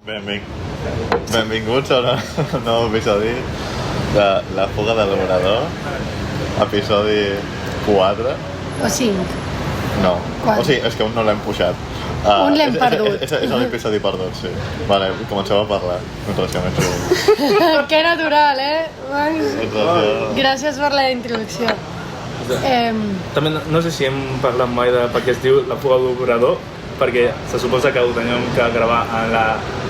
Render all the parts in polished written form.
Benvinguts a un nou episodi de La fuga de l'obrador, episodi 4. O 5. No, 4. o sigui, és que un no l'hem pujat. Un l'hem perdut. És l'episodi perdut, sí. Vale, comencem a parlar. Mentre que m'he trobat. Que natural, Gràcies per la introducció. També no sé si hem parlat mai de per què es diu La fuga de l'obrador, perquè se suposa que ho teníem que gravar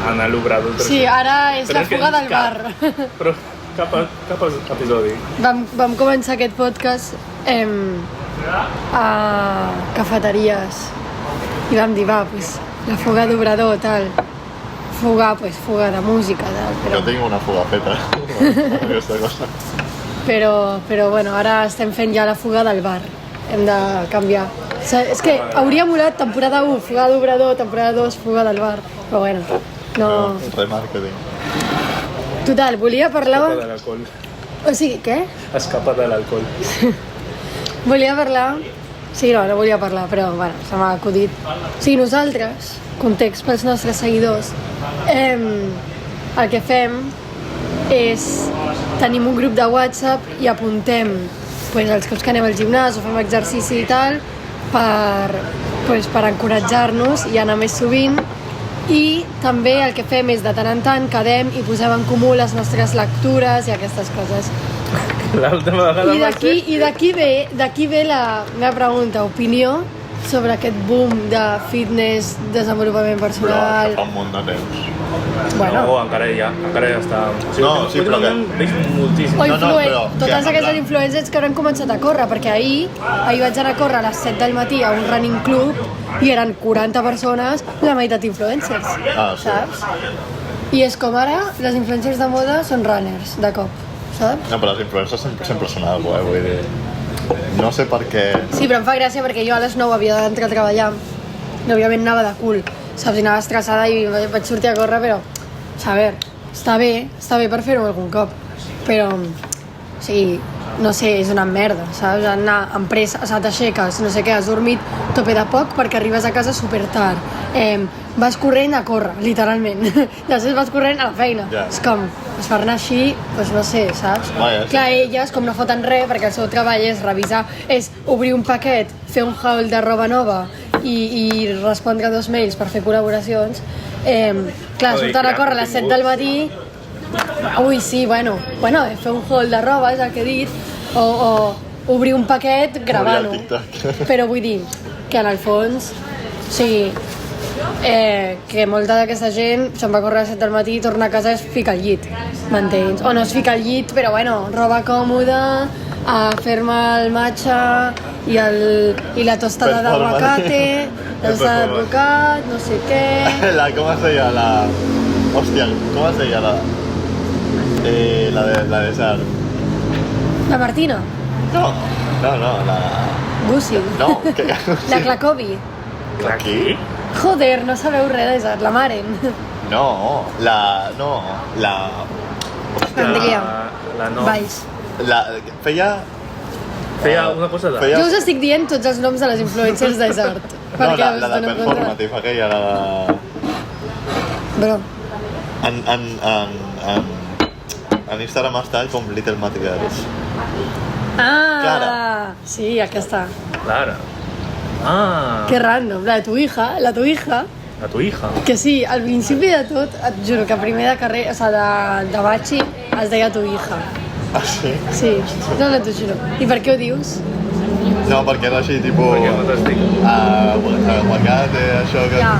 en l'obrador. Sí, ara és la fuga del bar. Però cap episodi. Vam començar aquest podcast a cafeteries i vam dir, pues, la fuga d'obrador, tal. Fuga de música, tal. Jo tinc una fuga feta aquesta cosa. Però bueno, ara estem fent ja la fuga del bar. Hem de canviar. És que hauria molat temporada 1, fuga d'obrador, temporada 2, fuga del bar. Però bueno, no... Remàrqueting. Total, volia parlar... Escapa de l'alcohol. O sigui, què? Escapa de l'alcohol. Volia parlar... Sí, no volia parlar, però bueno, se m'ha acudit. O sigui, nosaltres, context pels nostres seguidors, el que fem és... Tenim un grup de WhatsApp i apuntem els cops que anem al gimnàs o fem exercici i tal per encoratjar-nos i anar més sovint. I també el que fem és de tant en tant quedem i posem en comú les nostres lectures i aquestes coses. I d'aquí ve la meva pregunta, opinió sobre aquest boom de fitness, desenvolupament personal... Però fa un munt de temps. Bueno. No, encara ja està... Sí, però que... Veig moltíssim. Totes aquestes influencers que hauran començat a córrer, perquè ahir vaig anar a córrer a les 7 del matí a un running club i eren 40 persones, la meitat influencers, saps? I és com ara, les influencers de moda són runners, de cop, saps? No, però les influencers sempre són algo, vull dir... No sé per què... Sí, però em fa gràcia perquè jo a les 9 havia d'entrar a treballar i òbviament anava de cul, saps? I anava estressada i vaig sortir a córrer, però... A veure, està bé per fer-ho algun cop, però... O sigui, no sé, és una merda, saps? Anar amb pressa, o sigui, t'aixeques, no sé què, has dormit tope de poc perquè arribes a casa super tard. Vas corrent a córrer, literalment. Després vas corrent a la feina. Yeah. És com, es fa anar així, doncs no sé, saps? Clar, elles com no foten res perquè el seu treball és revisar, és obrir un paquet, fer un haul de roba nova i respondre 2 mails per fer col·laboracions. Clar, surten a córrer a les 7 del matí. Ui, sí, bueno, fer un haul de roba és el que he dit, o obrir un paquet gravant-ho. Però vull dir que en el fons, o sigui, que molta d'aquesta gent se'n va córrer a les 7 del matí i torna a casa i es fica al llit, m'entens? O no es fica al llit, però bueno, roba còmoda, a fer-me el matcha i la tostada d'aguacate, la tostada d'advocat, no sé què... Com es deia la... Hòstia, com es deia la... La de Sar? La Martina? No, la... Gussi? No, que... La Clacovi? Qui? Joder, no sabeu res de Sar, la Maren. No, la... Andrea. La no. Valls. Feia una cosa de... Jo us estic dient tots els noms de les influencers de Sart. No, la de performative, aquella, la de... Bro. En Instagram està com Little Mad Girls. Clara. Sí, aquesta. Clara. Que random, la de tu hija. La tu hija. Que sí, al principi de tot, et juro que primer de carrer, o sigui, de batxi, es deia tu hija. Ah, sí? Sí, no, t'ho juro. I per què ho dius? No, perquè era així, tipus... Perquè no t'estic. Aguacate, això que... Ja.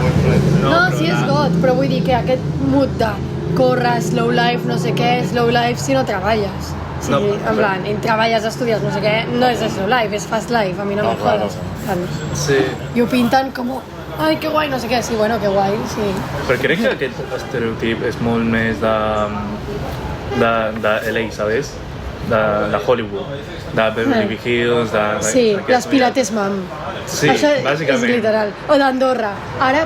No, Sí, és got, però vull dir que aquest mood de córrer, slow life, no sé què, slow life si no treballes. Sí, No, en plan, treballes, estudies, no sé què, no és slow life, és fast life, a mi no me jodes. Sí. I ho pinten com... Ai, que guai, no sé què, sí, bueno, que guai, sí. Però crec que aquest estereotip és molt més de LA, ¿sabes? De Hollywood, de Beverly Hills, Sí, les pilates mam. Sí, això bàsicament. és literal. O d'Andorra.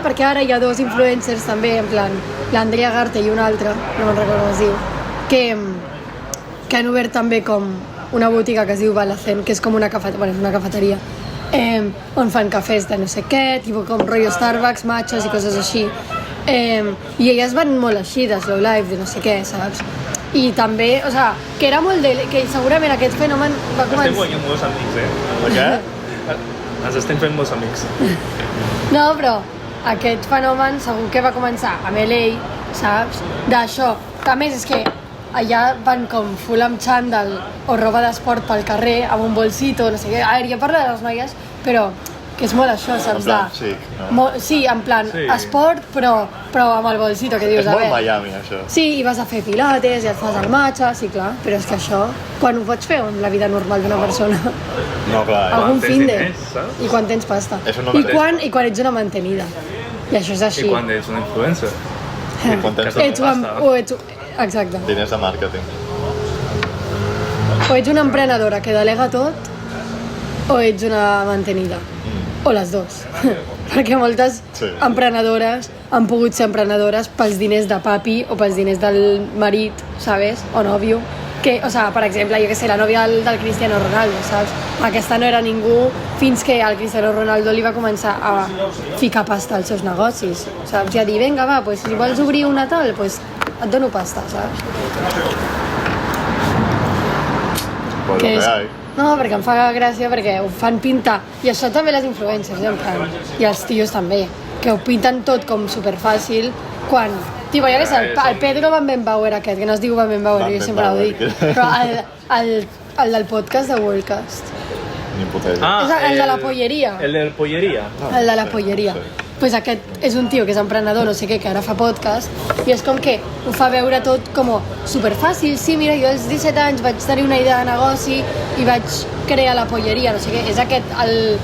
Perquè ara hi ha 2 influencers també, en plan, l'Andrea Garte i una altra, no me'n recordo com es diu, que han obert també com una botiga que es diu Balacen, que és com una cafeteria, on fan cafès de no sé què, tipus com rotllo Starbucks, matxes i coses així. I elles van molt així, de slow life, de no sé què, saps? I també, o sea, que era molt que segurament aquest fenomen va començar... Estem guanyant molts amics, Per què? Ens estem fent molts amics. No, però aquest fenomen segur que va començar amb LA, saps? D'això, que a més és que allà van com full amb xandall o roba d'esport pel carrer, amb un bolsito, no sé què. A veure, jo parlo de les noies, però que és molt això, saps? En plan chic, no? Sí, en plan esport, però amb el bolsito, que dius, és molt Miami, això. Sí, i vas a fer pilates, i et fas el matxa, sí, clar, però és que això, quan ho pots fer en la vida normal d'una persona? No, clar. Algun finde. Saps? I quan tens pasta. I quan ets una mantenida. I això és així. I quan ets una influencer. I quan tens Ets exacte. diners de màrqueting. O ets una emprenedora que delega tot, o ets una mantenida. O les dues. Perquè moltes emprenedores han pogut ser emprenedores pels diners de papi o pels diners del marit, ¿sabes? O nòvio. Que, o sea, per exemple, jo que sé, la nòvia del Cristiano Ronaldo, saps? Aquesta no era ningú fins que el Cristiano Ronaldo li va començar a ficar pasta als seus negocis, saps? I a dir, vinga, va, pues, si vols obrir una tal, pues, et dono pasta, saps? Pues Que lo és... que hay. No, perquè em fa gràcia, perquè ho fan pintar. I això també les influències, en plan. I els tios també, que ho pinten tot com superfàcil, quan... Tipo, jo què sé, el Pedro Van Benbauer aquest, que no es diu Van Benbauer, jo sempre ho dic, però el del podcast de Worldcast. Ni puta idea. És el de la polleria. El de la polleria. El de la polleria. Pues aquest és un tio que és emprenedor, no sé què, que ara fa podcast, i és com que ho fa veure tot com superfàcil. Sí, mira, jo als 17 anys vaig tenir una idea de negoci i vaig crear la polleria, no sé què. És aquest, el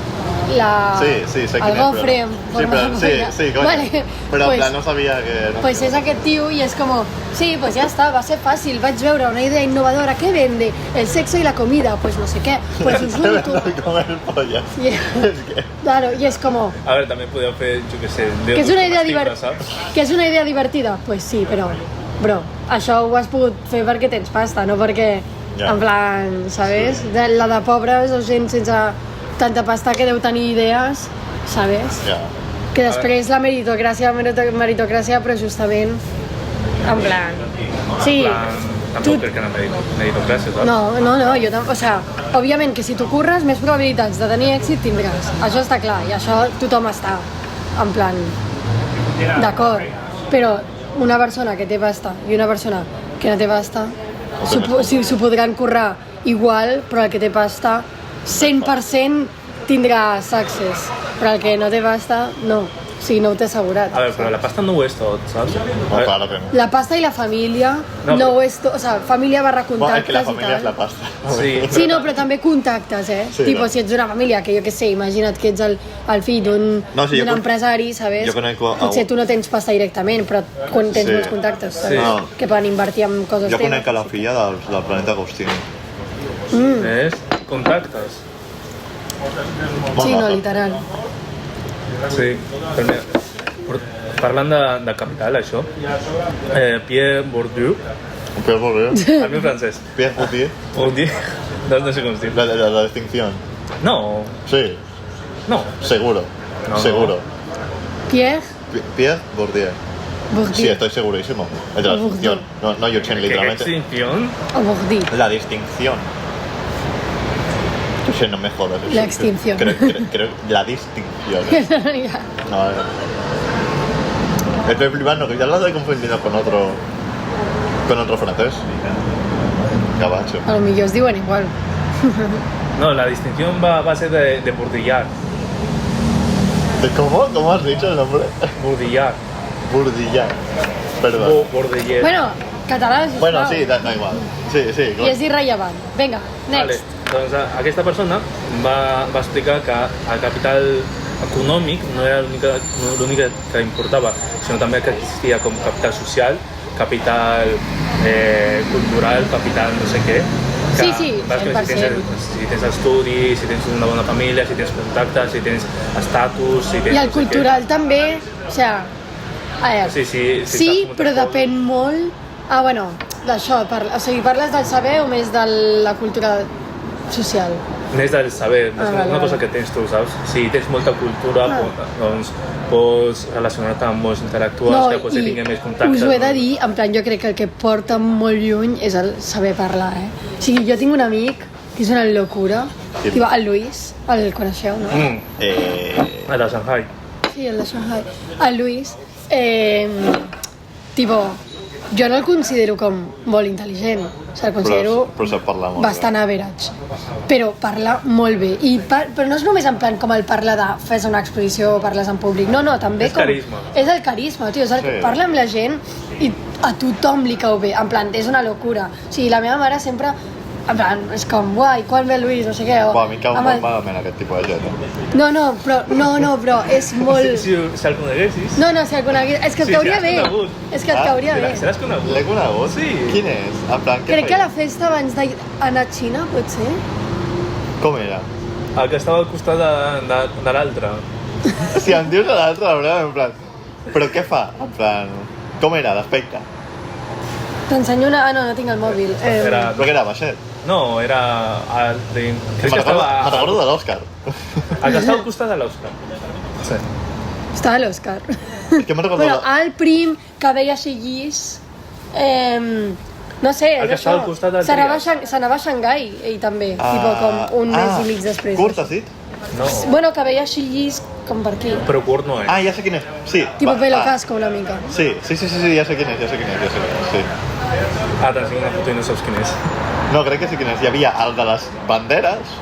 gofre en forma de polla. Sí, coño. Vale, Però en plan no sabia que... Pues és aquest tio i és com, sí, pues ja està, va ser fàcil, vaig veure una idea innovadora, ¿qué vende? El sexo y la comida, pues no sé què, pues ho junto. Comer pollas. Claro, i és com... A veure, també podeu fer, jo què sé... Que és una idea divertida, pues sí, però, bro, això ho has pogut fer perquè tens pasta, no perquè, en plan, ¿sabes? La de pobres o gent sense tanta pasta que deu tenir idees, ¿sabes? Que després la meritocràcia, però justament, en plan... Sí. Tampoc crec que no meritocràcia, saps? No, jo tampoc... O sea, òbviament que si tu curres, més probabilitats de tenir èxit tindràs. Això està clar, i això tothom està, en plan, d'acord. Però una persona que té pasta i una persona que no té pasta, s'ho podran currar igual, però el que té pasta 100% tindrà success, però el que no té pasta, no. O sigui, no ho té assegurat. A veure, però la pasta no ho és tot, saps? No, claro que no. La pasta i la família no ho és tot. O sigui, família barra contactes que la i família tal. és la pasta. Sí, no, però també contactes, Sí, tipo, no. si ets una família, que jo què sé, imagina't que ets el fill d'un empresari, ¿sabes? Jo conec... Potser tu no tens pasta directament, però quan tens molts contactes, saps? Sí. Que poden invertir en coses Jo teves. conec a la filla del Planeta Agustini. És contactes. Sí, no, literal. Sí, però mira, parlant de capital, això, Pierre Bourdieu, Pierre Bourdieu. el meu francès, Pierre Bourdieu. Bourdieu, no sé com es diu. La distinción. No, Sí, no. seguro. No. Seguro. Pierre Pierre Bourdieu. Bourdieu. Sí, estoy segurísimo. Es de la distinción. No Yuchen, ¿Qué literalmente. extinción? O Bourdieu. La distinción. Yuchen, no me jodas. La extinción. Creo la distinción. Ja. No, estoy flipando, que ya lo estoy confundiendo con otro francés. Gabacho. A lo millor es diuen igual. No, la distinción va a ser de Bourdillard. ¿Cómo? ¿Cómo has dicho el nombre? Bourdillard. Bourdillard. Perdón. Bourdillard. Bueno, català, sisplau. Bueno, sí, da igual. Sí, I és irrellevant. Vinga, Vale. next. Doncs aquesta persona va explicar que el capital econòmic no era l'únic que importava, sinó també que existia com capital social, capital cultural, capital no sé què. Que, Sí, bàsicament, 100%. si tens estudis, si tens una bona família, si tens contactes, si tens estatus, si tens I el no sé cultural també, o sigui, a veure, Sí, sí, però depèn molt... Bueno, d'això, o sigui, parles del saber o més de la cultura social? neix del saber, és una cosa que tens tu, saps? Si tens molta cultura, doncs pots relacionar-te amb molts intel·lectuals que potser tinguin més contactes. Us ho he de dir, en plan, jo crec que el que porta molt lluny és el saber parlar, O sigui, jo tinc un amic que és una locura, tipo, el Luis, el coneixeu, no? El de Shanghai. Sí, el de Shanghai. El Luis, tipo, jo no el considero com molt intel·ligent, o sigui, el considero però sap parlar molt bastant average, però parla molt bé, però no és només en plan com el parla de fes una exposició o parles en públic, no, també és carisma. És el carisma, tio, és el que parla amb la gent i a tothom li cau bé, en plan, és una locura, o sigui, la meva mare sempre en plan, és com, guai, quan ve el Luis, no sé què. A mi cau molt malament aquest tipus de gent. No, però és molt... Si el coneguessis... No, si el coneguessis... És que et cauria bé. És que et cauria bé. Si l'has conegut? L'he conegut? Sí. Quin és? En plan, què crec que a la festa abans d'anar a Xina, potser? Com era? El que estava al costat de l'altre. Si em dius a l'altre, la veritat, en plan... Però què fa? En plan... Com era, d'aspecte? T'ensenyo una... no tinc el mòbil. Però què era, baixet? No, era... Me'n recordo de l'Òscar. El que estava al costat de l'Òscar. Sí. Estava a l'Òscar. És que me'n recordo... Bueno, el prim, que veia així llis... no sé, el que és això. estava al costat del S'anava a Xangai, ell també. Tipo, com un mes i mig després. Curt, has dit? No. Bueno, que veia així llis com per aquí. Però curt no és. Ja sé quin és. Sí. Tipo pelo casco una mica. Sí, ja sé quin és, sí. T'ensenyo una foto i no saps quin és. No, crec que sí quin és. Hi havia el de les banderes.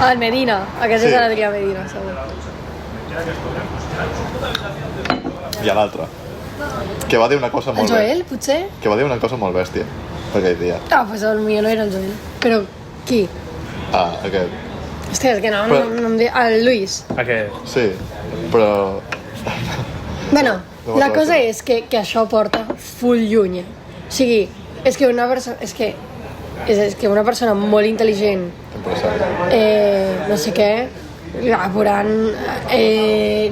El Medina. Aquest és l'Adrià Medina, segur. I l'altre. Que va dir una cosa molt... El Joel, potser? Que va dir una cosa molt bèstia aquell dia. Pues el millor no era el Joel. Però qui? Aquest. Hòstia, és que no em diu... El Luis. Aquest. Sí, però... Bueno, la cosa és que això porta full lluny. O sigui, és que una persona molt intel·ligent, no sé què, veurant,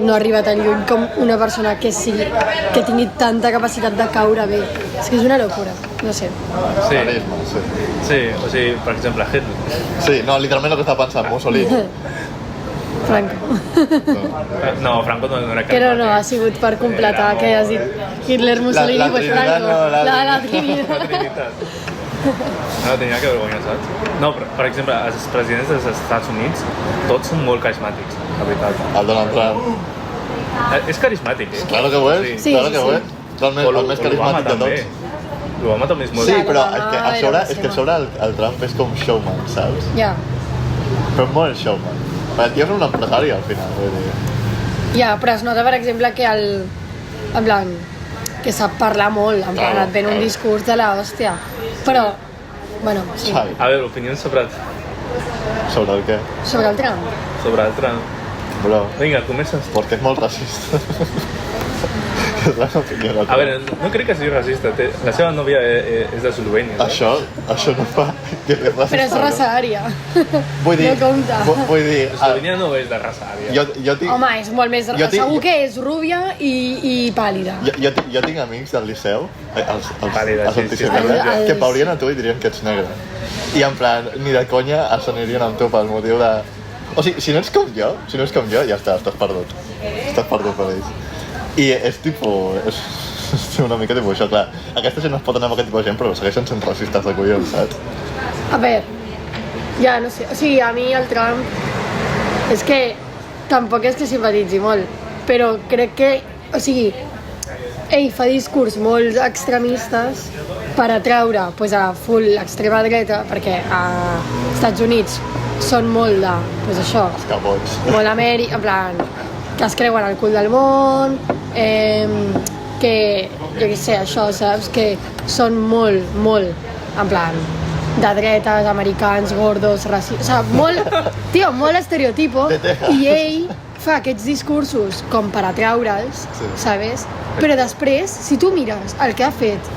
no arriba tan lluny com una persona que tingui tanta capacitat de caure bé. És que és una locura, no sé. Sí, o sigui, per exemple, Hitler. Sí, no, literalment el que estava pensant, Mussolini. Franco. No, Franco no era que no, ha sigut per completar que has dit Hitler, Mussolini, pues Franco. La Trinitat. No tenia que vergonya, saps? No, però, per exemple, els presidents dels Estats Units tots són molt carismàtics, la veritat. El Donald Trump. És carismàtic, Claro que ho és, claro que ho és. El més carismàtic de tots. L'Obama també és molt... Sí, però és que a sobre el Trump és com showman, saps? Ja. Però molt showman. El tio és un empresari al final, vull dir. Ja, però es nota, per exemple, que en plan, que sap parlar molt, en plan, et ven un discurs de l'hòstia. Però, bueno, sí. A veure, opinions sobre Sobre el què? Sobre el Trump. Sobre el Trump. Bro. Vinga, comences. Perquè és molt racista. És la opinió del Trump. A veure, no crec que sigui racista. La seva nòvia és d'Eslovènia. Això no fa que és racista. Però és raça ària. Vull dir... No compta. Vull dir... Eslovènia no és de raça ària. Home, és molt més... Segur que és rúbia i pàl·lida. Jo tinc amics del liceu, els antisemítics, que veurien a tu i dirien que ets negre. I en plan, ni de conya s'anirien amb tu pel motiu de... O sigui, si no ets com jo, ja està, estàs perdut. Estàs perdut per ells. I és tipus... És una mica tipus això, clar. Aquesta gent no es pot anar amb aquest tipus de gent, però segueixen sent racistes de collons, saps? A veure, ja no sé, o sigui, a mi el Trump és que tampoc és que simpatitzi molt, però crec que, o sigui, ell fa discurs molt extremistes per atraure pues, a full l'extrema dreta, perquè als Estats Units són molt de, pues això, molt Amèrica, en plan, que es creuen al cul del món, que, jo què sé, això, saps? Que són molt, en plan, de dretes, americans, gordos, racistes... O sigui, molt estereotipo. I ell fa aquests discursos com per atraure'ls, sabes? Però després, si tu mires el que ha fet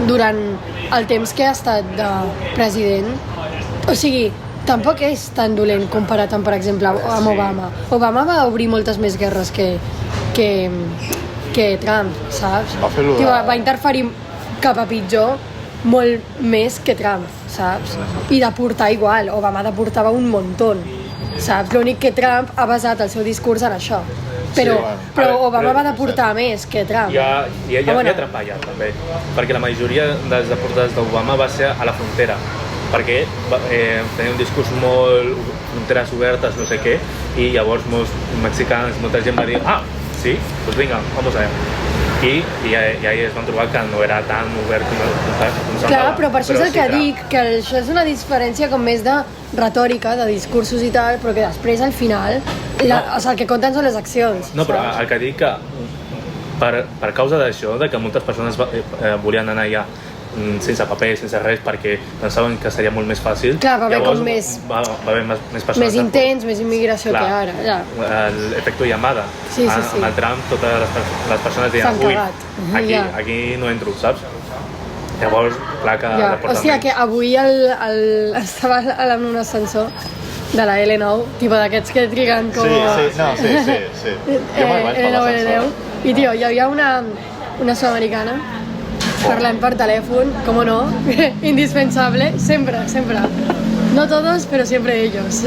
durant el temps que ha estat de president, o sigui, tampoc és tan dolent comparat amb, per exemple, amb Obama. Obama va obrir moltes més guerres que Trump, saps? Va interferir cap a pitjor molt més que Trump, saps? I deportar igual, Obama deportava un muntó, saps? L'únic que Trump ha basat el seu discurs en això. Però Obama va deportar més que Trump. Hi ha Trump allà, també, perquè la majoria dels deportats d'Obama va ser a la frontera, perquè tenia un discurs molt fronteres obertes, no sé què, i llavors molts mexicans, molta gent va dir sí, doncs vinga, vamos allà. I ahí es van trobar que no era tan obert com semblava. Clar, però per això és el que dic, que això és una diferència com més de retòrica, de discursos i tal, però que després, al final, el que compten són les accions. No, però el que dic que per causa d'això, de que moltes persones volien anar allà sense paper, sense res, perquè pensaven que seria molt més fàcil. Clar, va haver com més... Va haver més persones. Més intents, més immigració que ara. Ja. L'efecte llamada. Sí. Amb el Trump, totes les persones deien, ui, aquí no entro, saps? Llavors, clar que... Hòstia, que avui estava en un ascensor de la L9, tipus d'aquests que triguen com... Sí. L9, i, tio, hi havia una sud-americana parlant per telèfon, com no, indispensable, sempre. No todos, pero siempre ellos.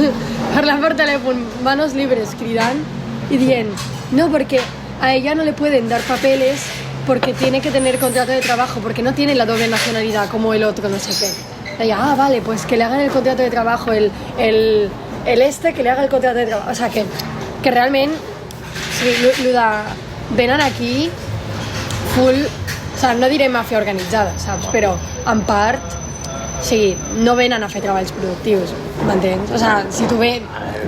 Parlant per telèfon, manos libres, cridant y dient, no, porque a ella no le pueden dar papeles porque tiene que tener contrato de trabajo, porque no tiene la doble nacionalidad como el otro, no sé qué. Y ella, vale, pues que le hagan el contrato de trabajo, que le haga el contrato de trabajo. O sea, que realment, sí, venen aquí full... O sigui, no diré màfia organitzada, saps? Però, en part, sí, no venen a fer treballs productius, m'entens? O sigui, si tu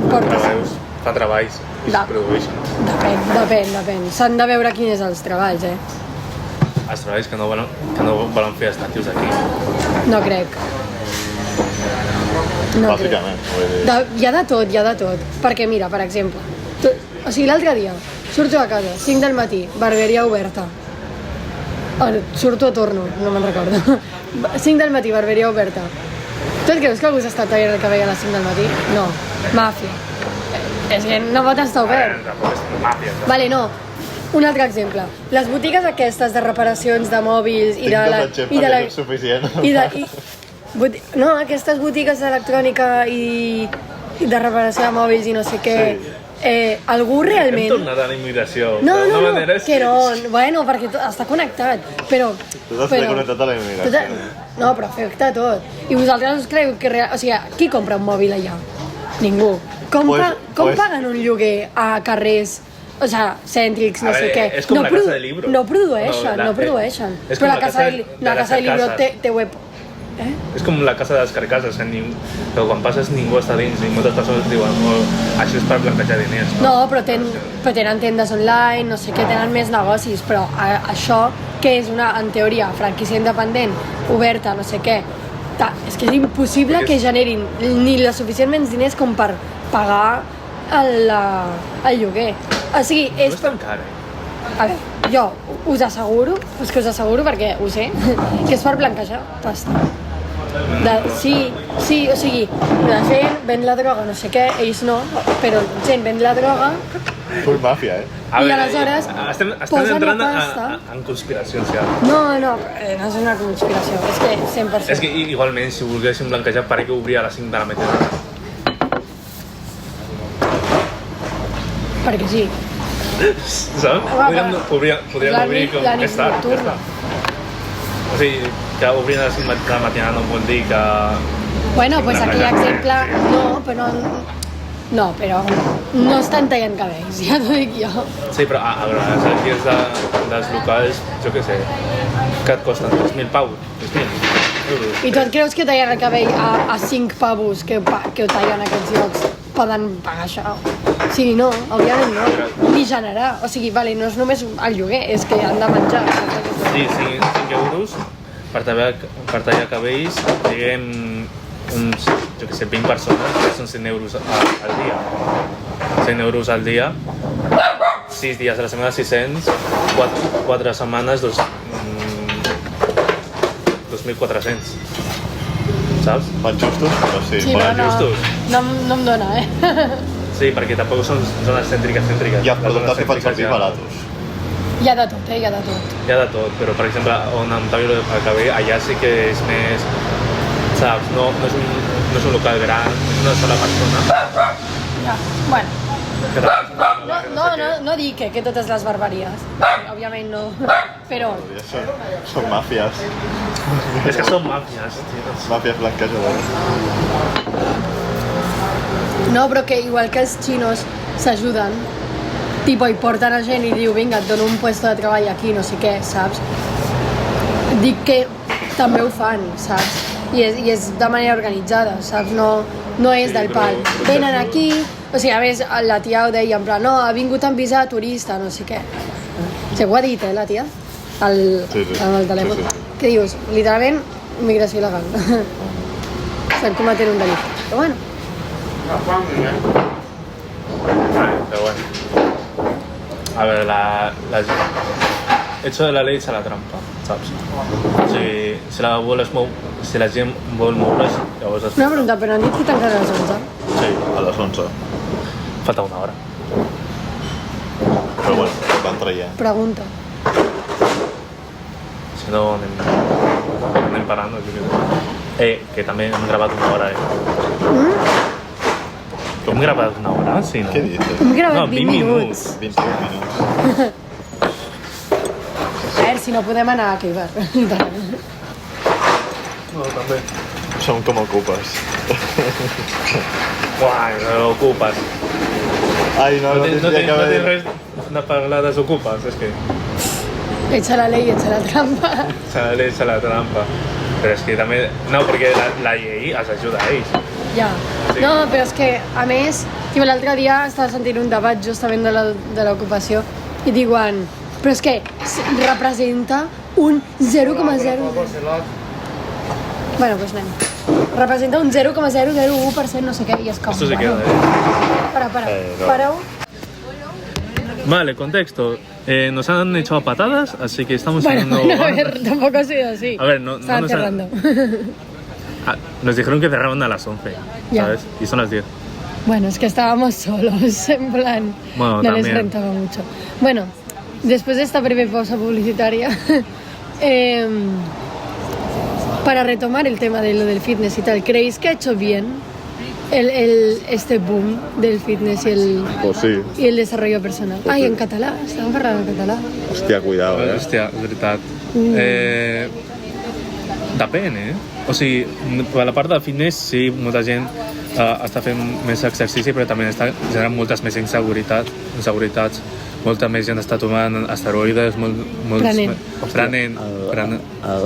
portes... Fa treballs i es produeixen. Depèn. S'han de veure quins són els treballs, Els treballs que no volen fer els natius aquí. No crec. Bàsicament. Hi ha de tot. Perquè, mira, per exemple, o sigui, l'altre dia, surto a casa, 5 del matí, barberia oberta. Surto o torno, no me'n recordo. 5 del matí, barberia oberta. Tu et creus que algú s'està tallant el cabell a les 5 del matí? No. Màfia. És que no pot estar obert. Vale, no. Un altre exemple. Les botigues aquestes de reparacions de mòbils i de la... és suficient. No, aquestes botigues d'electrònica i de reparació de mòbils i no sé què... algú realment... Hem tornat a la immigració. No, que no. Bueno, perquè està connectat, però... Tot està connectat a la immigració. No, però afecta tot. I vosaltres us creu que... O sigui, qui compra un mòbil allà? Ningú. Com paguen un lloguer a carrers, o sigui, cèntrics, no sé què? És com la Casa del Libro. No produeixen. Però la Casa del Libro té web... És com la casa de les carcasses, que quan passes ningú està dins i moltes persones diuen això és per blanquejar diners. No, però tenen tendes online, no sé què, tenen més negocis, però això, que és una, en teoria, franquícia independent, oberta, no sé què, és que és impossible que generin ni els suficientment diners com per pagar el lloguer. O sigui, no és tan car, A veure, jo us asseguro perquè ho sé, que és per blanquejar pasta. Sí, o sigui, la gent ven la droga, no sé què, ells no, però gent ven la droga... Full màfia, I aleshores posen la pasta... en conspiracions, ja. No és una conspiració, és que 100%. És que igualment, si volguéssim blanquejar, per què obrir a les 5 de la matinada? Perquè sí. Saps? Podríem obrir com més tard, ja està. O sigui, que obrir a les 5 de la matinada no vol dir que... Bueno, pues aquí exemple... No, però no estan tallant cabells, ja t'ho dic jo. Sí, però a veure, els alquiers dels locals, jo què sé, que et costen 3.000 pavos, 3.000 euros. I tu et creus que tallant el cabell a 5 pavos que ho tallen a aquests llocs poden pagar això? Sí, no, òbviament no. Ni generar. O sigui, vale, no és només el lloguer, és que han de menjar. Sí, 5 euros per tallar cabells, diguem uns, jo què sé, 20 persones, que són 100 euros al dia. 100 euros al dia, 6 dies a la setmana, 600, 4 setmanes, 2.400. Saps? Van justos, però sí. Van justos. No em dóna, Sí, perquè tampoc són zones cèntriques. I els productes que fan servir baratos. Hi ha de tot, hi ha de tot. Hi ha de tot, però per exemple, on em Tavio acabé, allà sí que és més, saps, no és un local gran, és una sola persona. Ja, bueno. Que No dic que totes les barbaries, òbviament no, però... Són màfies. És que són màfies, tio. Màfies blanquejadores. No, però que igual que els xinos s'ajuden, tipo, hi porten a gent i diu, vinga, et dono un puesto de treball aquí, no sé què, saps? Dic que també ho fan, saps? I és de manera organitzada, saps? No és del pal. Venen aquí, o sigui, a més, la tia ho deia, en plan, no, ha vingut amb visa de turista, no sé què. O sigui, ho ha dit, la tia? En el telèfon. Sí. Què dius? Literalment, migració il·legal. Estan cometent un delicte. Però bueno. Pero bueno. A ver, hecho de la ley echa la trampa, saps? O sigui, si la gent vol moure's, llavors es... Una pregunta, però han dit que tancarà a les 11? Sí, a les 11. Falta una hora. Però bueno, van traient. Pregunta. Si no, anem parant. Que també hem gravat una hora, Hem gravat una hora? Sí, no? Què dices? Hem gravat No, 20 minuts. 21 minuts. A veure, si no podem anar a Keibar. No, també. Som com ocupes. Uai, no ocupes. Ai, no tens res de parlar desocupes, és que... Echa la ley, echa la trampa. Echa la trampa. Però és que també... No, perquè la llei els ajuda a ells. Ja. Sí. No, però és que, a més, l'altre dia estava sentint un debat justament de l'ocupació i diuen, però és que representa un 0,0... Bueno, doncs anem. Representa un 0,001%, no sé què, i és com... Esto se queda, Para. no. Pareu. Vale, contexto. Nos han echado a patadas, así que estamos Bueno, haciendo... a ver, tampoco ha sido así. A ver, no Estaban nos han- cerrando. Nos dijeron que cerraban a las 11, Ya. ¿sabes? Y son las 10. Bueno, es que estábamos solos, en plan, Bueno, no les también. rentaba mucho. Bueno, después de esta breve pausa publicitaria, para retomar el tema de lo del fitness y tal, ¿creéis que ha hecho bien este boom del fitness Pues sí. y el desarrollo personal? Pues Ai, sí. en català, estàvem parlant en català. Hòstia, cuidado, Hòstia, és veritat. Depèn, O sigui, per la part de fitness, sí, molta gent està fent més exercici, però també està generant moltes més inseguretats. Molta més gent està tomant esteroides, prenent.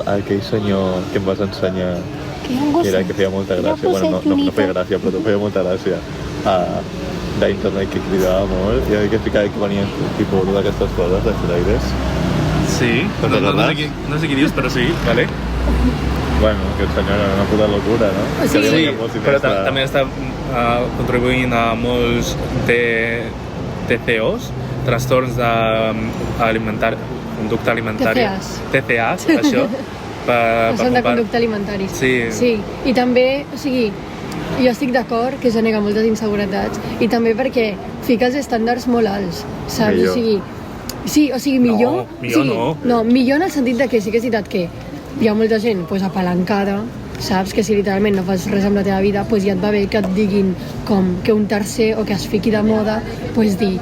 Aquell senyor que em vas ensenyar, Que hi ha un gos. era que feia molta gràcia, bueno, no feia gràcia, però feia molta gràcia, d'internet que cridava molt, i que ficava que venien tipus d'aquestes coses, d'esteroides. Sí, no sé qui dius, però sí, vale. Bueno, que el senyor era una puta locura, no? Sí, Que li Sí, venia molts però diners també està contribuint a molts TCOs, trastorns conducta alimentària. TCAs, això. Són de conducta alimentari. Sí. I també, o sigui, jo estic d'acord que genera moltes inseguretats i també perquè fica els estàndards molt alts, saps? Millor. O sigui, sí, o sigui, millor... millor no. No, millor en el sentit de que sí que és veritat que hi ha molta gent pues, apalancada, saps? Que si literalment no fas res amb la teva vida, pues ja et va bé que et diguin com que un tercer o que es fiqui de moda, pues dir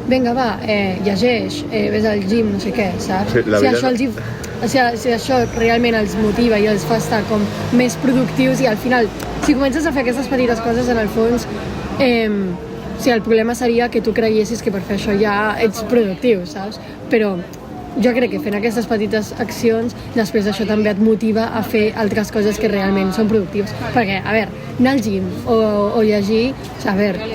vinga, va, llegeix, vés al gim, no sé què, saps? Sí, la vida... Si això realment els motiva i els fa estar com més productius i al final, si comences a fer aquestes petites coses, en el fons, el problema seria que tu creiessis que per fer això ja ets productiu, saps? Però jo crec que fent aquestes petites accions, després això també et motiva a fer altres coses que realment són productives. Perquè, a veure, anar al gim o llegir, a veure,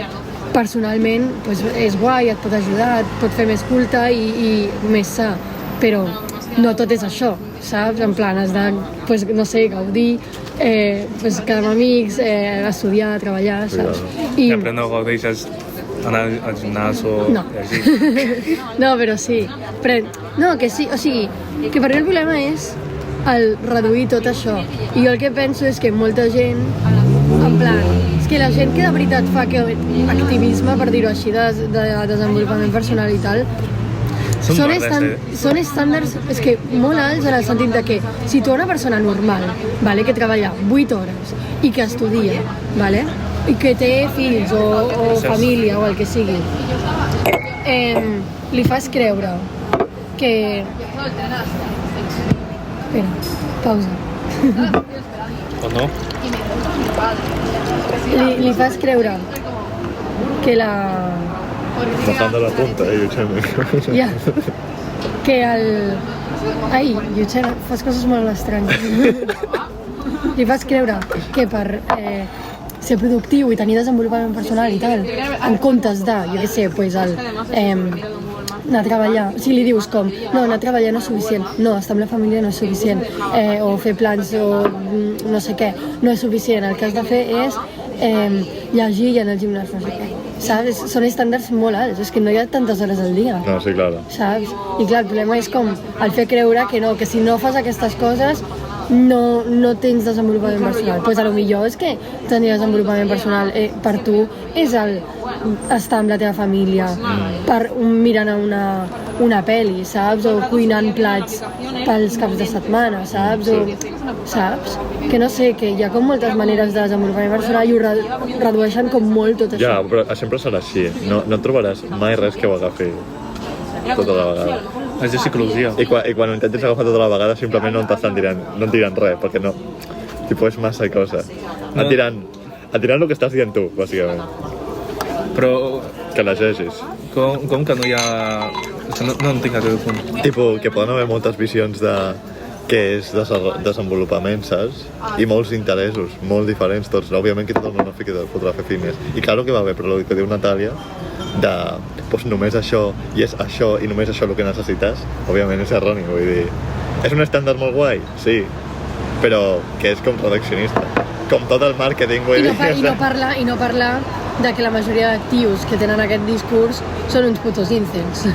personalment pues, és guai, et pot ajudar, et pot fer més culte i més sa, però no tot és això, saps? En plan, has de, pues, no sé, gaudir, pues, quedar amb amics, estudiar, treballar, saps? I après no gaudeixes anar al gimnàs o No. llegir. No, però sí. Però, no, que sí, o sigui, que per mi el problema és el reduir tot això. I jo el que penso és que molta gent, en plan, és que la gent que de veritat fa que activisme, per dir-ho així, de desenvolupament personal i tal, Són estàndards molt alts en el sentit de que si tu una persona normal, vale, que treballa 8 hores i que estudia, vale, i que té fills o família o el que sigui, li fas creure que... Espera, pausa. O no? Li fas creure que la... Bajando la punta, Yuchena. Ja. Que el... Ai, Yuchena, fas coses molt estranyes. Li fas creure que per ser productiu i tenir desenvolupament personal i tal, en comptes de, jo què sé, pues anar a treballar, si li dius com, no, anar a treballar no és suficient, no, estar amb la família no és suficient, o fer plans o no sé què, no és suficient, el que has de fer és llegir i anar al gimnàs, no sé què, saps? Són estàndards molt alts, és que no hi ha tantes hores al dia. No, sí, claro. Saps? I clar, el problema és com el fer creure que no, que si no fas aquestes coses no tens desenvolupament personal. Pues a lo millor és que tenir desenvolupament personal per tu és estar amb la teva família, mirant una pel·li, saps? O cuinant plats pels caps de setmana, saps? Saps? Que no sé, que hi ha com moltes maneres de desenvolupament personal i ho redueixen com molt tot això. Ja, però sempre serà així. No trobaràs mai res que ho agafi tota la vegada. És de psicologia. I quan ho intentes agafar tota la vegada simplement no et diran res, perquè no, és massa cosa. Et diran el que estàs dient tu, bàsicament. Però... Que llegeixis. Com que no hi ha... No entenc aquest punt. Que poden haver moltes visions de què és desenvolupament, saps? I molts interessos, molt diferents tots. Òbviament que tothom no podrà fer fines. I clar que va bé, però el que diu Natàlia pues només això i és això i només això el que necessites, òbviament és erroni, vull dir, és un estàndard molt guai, sí, però que és com reduccionista, com tot el màrqueting, vull dir. I no parla de que la majoria d'actius que tenen aquest discurs són uns putos incels.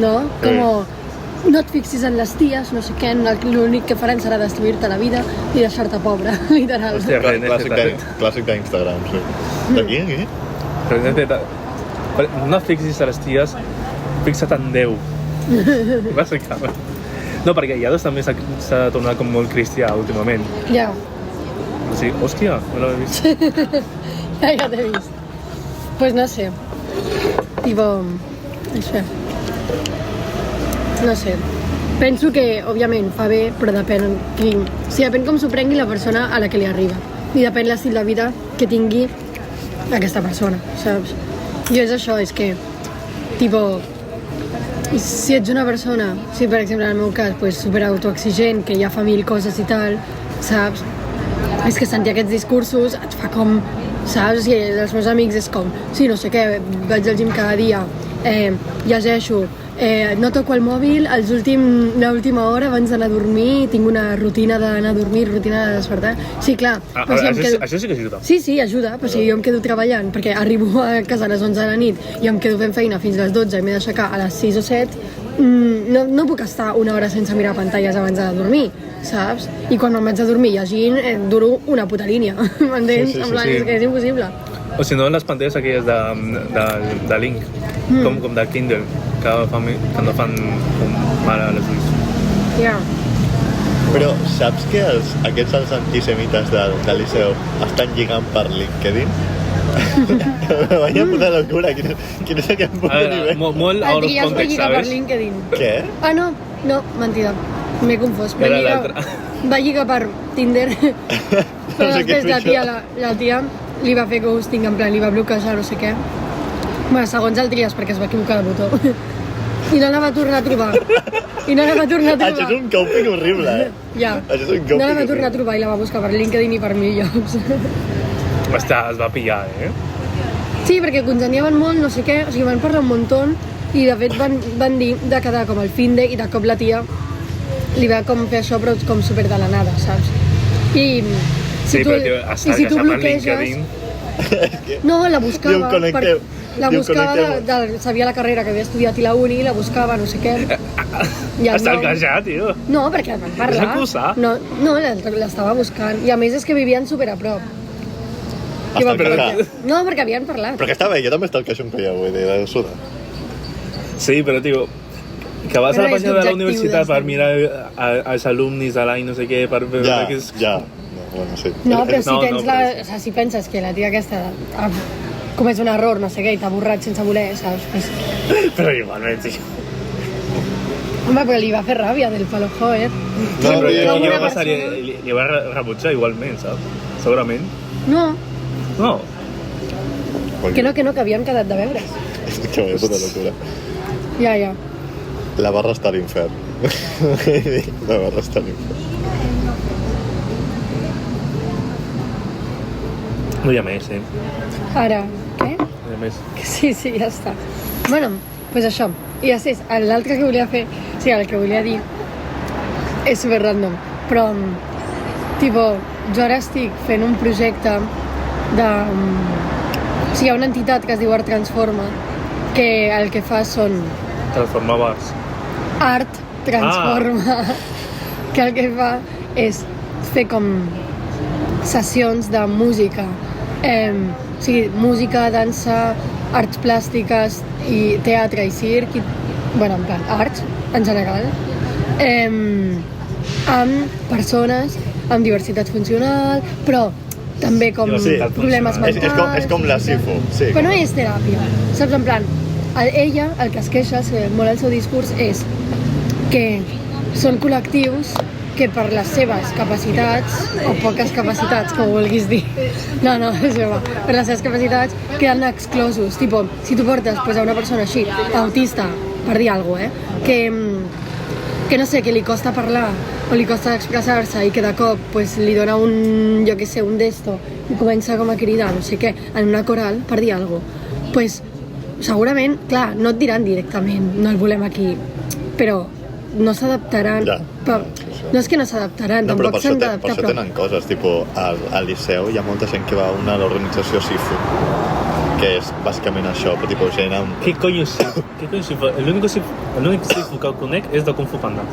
No? No et fixis en les ties, no sé què, l'únic que faran serà destruir-te la vida i deixar-te pobre, literal. Hòstia, clàssic d'Instagram, sí. D'aquí, aquí? No fixis a les ties, fixa't en Déu. Bàsicament. No, perquè Yados també s'ha tornat com molt cristià últimament. Ja. Sí, hòstia, no l'he vist. Ja t'he vist. Pues no sé. Això. No sé. Penso que, òbviament, fa bé, però depèn com s'ho prengui la persona a la que li arriba. I depèn l'estil de vida que tingui aquesta persona, saps? Jo és això, és que, si ets una persona, si per exemple en el meu cas, pues, super autoexigent, que ja fa 1000 coses i tal, saps? És que sentir aquests discursos et fa com, saps? I els meus amics és com, sí, no sé què, vaig al gim cada dia, llegeixo, no toco el mòbil l'última hora abans d'anar a dormir, tinc una rutina d'anar a dormir, rutina de despertar. Sí, clar. Això sí que ajuda. Sí, ajuda, però si jo em quedo treballant perquè arribo a casa a les 11 de la nit i em quedo fent feina fins a les 12 i m'he d'aixecar a les 6 o 7, no puc estar una hora sense mirar pantalles abans de dormir, saps? I quan me'n vaig a dormir llegint, duro una puta línia, m'entens? Sí. És que és impossible. O si no, les pantalles aquelles de Link, com de Kindle, que no fan mal a les ulls. Ja. Però saps que aquests antisemites del Liceu estan lligant per LinkedIn? Vaya puta locura, quin és aquest punt nivell? Molt out of context, per ¿sabes? LinkedIn. Què? Ah, no, mentida. M'he confós. Va lligar per Tinder, però després la tia li va fer ghosting, en plan, li va bloquejar, no sé què. Bueno, segons el Trias, perquè es va equivocar de botó. I no la va tornar a trobar. Això és un coping horrible, Ja. No la va tornar a trobar i la va buscar per LinkedIn i per 1000 llocs. Hòstia, es va pillar, Sí, perquè congeniaven molt, no sé què, o sigui, van parlar un muntó i de fet van dir de quedar com el finde i de cop la tia li va com fer això però com super de la nada, saps? I si tu bloqueges... No, la buscava. Sabia la carrera que havia estudiat i la uni, la buscava, no sé què. Està encaixat, tio. No, perquè van parlar. És acusar. No, l'estava buscant. I a més és que vivien super a prop. No, perquè havien parlat. Però que està bé, jo també està el queixo amb ella, vull dir, de suda. Sí, però, tio, que vas a la pàgina de la universitat per mirar els alumnis de l'any, no sé què, per veure que és... Ja. Bueno, sí. No, però si tens o sea, si penses que la tia aquesta ha comès un error, no sé què, i t'ha borrat sense voler, saps? Pues... Però igualment, sí. Home, però li va fer ràbia del palo, joder. No, però què va passar? Li va rebutjar igualment, saps? Segurament. No. No. Que havíem quedat de veure's. Que vaya puta locura. Ja. La barra està a l'infern. La barra està a l'infern. No hi ha més, Ara, què? No hi ha més. Sí, ja està. Bueno, pues això. I ja saps, l'altre que volia fer, o sigui, el que volia dir és super random, però tipo, jo ara estic fent un projecte de... O sigui, hi ha una entitat que es diu Art Transforma, que el que fa són... Transformar bars. Art Transforma. Que el que fa és fer com sessions de música. O sigui, música, dansa, arts plàstiques i teatre i circ, bueno, en plan, arts, en general, amb persones amb diversitat funcional, però també com problemes mentals... És com la SIFO, sí. Però no és teràpia, saps? En plan, ella, el que es queixa, molt el seu discurs, és que són col·lectius que per les seves capacitats, o poques capacitats, com ho vulguis dir, no, és broma, per les seves capacitats queden exclosos. Tipo, si tu portes a una persona així, autista, per dir alguna cosa, que no sé, que li costa parlar o li costa expressar-se i que de cop li dona un, jo què sé, un d'esto i comença com a cridar, no sé què, en una coral, per dir alguna cosa, segurament, clar, no et diran directament, no el volem aquí, però no s'adaptaran, no és que no s'adaptaran, tampoc s'han d'adaptar. Per això tenen coses, al Liceu hi ha molta gent que va a l'organització SIFU, que és bàsicament això, però gent amb... Què coño és SIFU? L'únic SIFU que el conec és de Kung Fu Panda.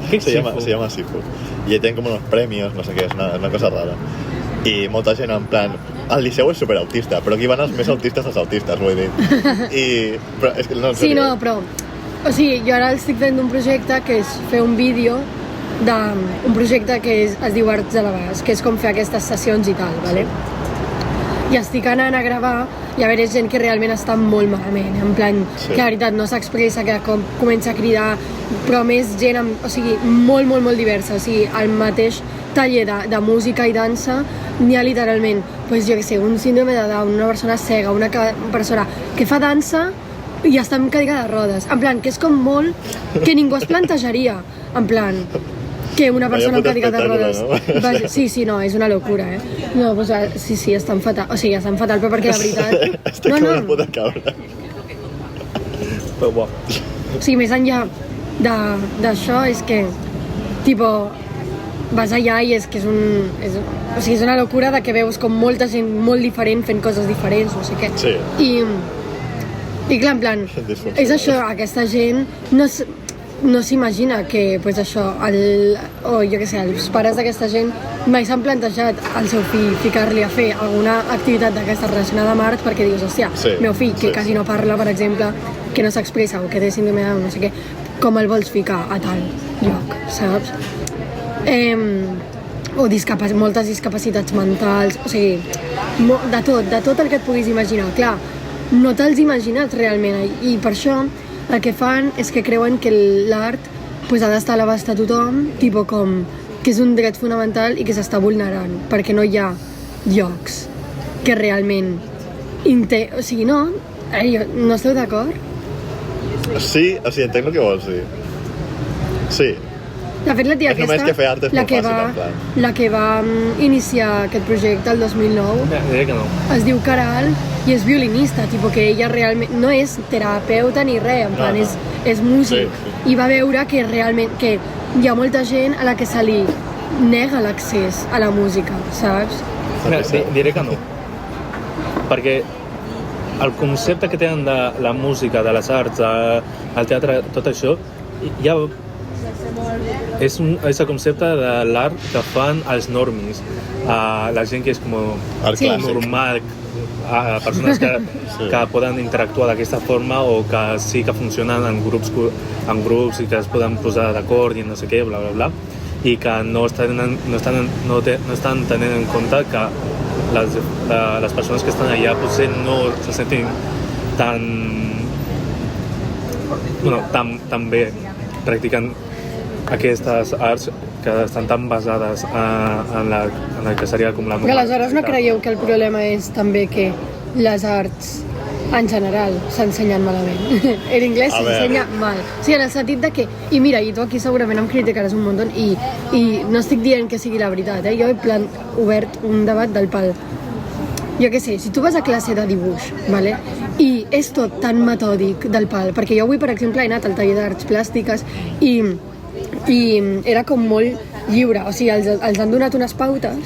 Se llama SIFU. I tenen com uns premis, no sé què, és una cosa rara. I molta gent en plan... El Liceu és superautista, però aquí van els més autistes dels autistes, vull dir. Però és que no... Sí, no, però... O sigui, jo ara estic fent un projecte que és fer un vídeo d'un projecte que es diu Arts a l'Abast, que és com fer aquestes sessions i tal, vale? I estic anant a gravar i a veure gent que realment està molt malament, en plan, que la veritat no s'expressa, que comença a cridar, però més gent, o sigui, molt diversa, o sigui, el mateix taller de música i dansa n'hi ha literalment, doncs jo què sé, un síndrome de Down, una persona cega, una persona que fa dansa i està en cadira de rodes, en plan, que és com molt que ningú es plantejaria, en plan, que una persona en cadira de rodes... No? Sí, no, és una locura, No, doncs, sí, estan fatal, o sigui, estan fatal, però perquè la veritat... Estic com una puta cabra. Però bo. O sigui, més enllà d'això, és que, tipo, vas allà i és que és una locura de que veus com molta gent molt diferent fent coses diferents, no sé què. Sí. I clar, en plan, és això, aquesta gent no s'imagina que, pues això, o jo què sé, els pares d'aquesta gent mai s'han plantejat al seu fill ficar-li a fer alguna activitat d'aquesta relacionada amb art perquè dius, hòstia, meu fill, que quasi no parla, per exemple, que no s'expressa o que té síndrome de Down, no sé què, com el vols ficar a tal lloc, saps? O moltes discapacitats mentals, o sigui, de tot el que et puguis imaginar, clar, no te'ls imagines realment, i per això el que fan és que creuen que l'art ha d'estar a l'abast a tothom, tipo com que és un dret fonamental i que s'està vulnerant, perquè no hi ha llocs que realment o sigui, no esteu d'acord? Sí, o sigui, entenc el que vols dir. Sí. De fet, la tia és només que fer art és molt fàcil, en plan. La que va iniciar aquest projecte el 2009 diré que no. Es diu Caral i és violinista, tipo que ella realment no és terapeuta ni res, en plan, és músic. Sí. I va veure que realment que hi ha molta gent a la que se li nega l'accés a la música, saps? Diré que no. Perquè el concepte que tenen de la música, de les arts, el teatre, tot això, ja és el concepte de l'art que fan els normis, la gent que és com art clàssic. Normal, persones que poden interactuar d'aquesta forma o que sí que funcionen en grups i que es poden posar d'acord i no sé què, bla, bla, bla, i que no estan tenint en compte que les persones que estan allà potser no se sentin tan bé practicant aquestes arts que estan tan basades en el que seria com la música. Aleshores no creieu que el problema és també que les arts en general s'ensenyen malament? En anglès s'ensenya mal. O sigui, en el sentit de que... I mira, i tu aquí segurament em criticaràs un munt i no estic dient que sigui la veritat, Jo he obert un debat del pal. Jo què sé, si tu vas a classe de dibuix, vale? I és tot tan metòdic del pal, perquè jo avui, per exemple, he anat al taller d'arts plàstiques i era com molt lliure, o sigui, els han donat unes pautes,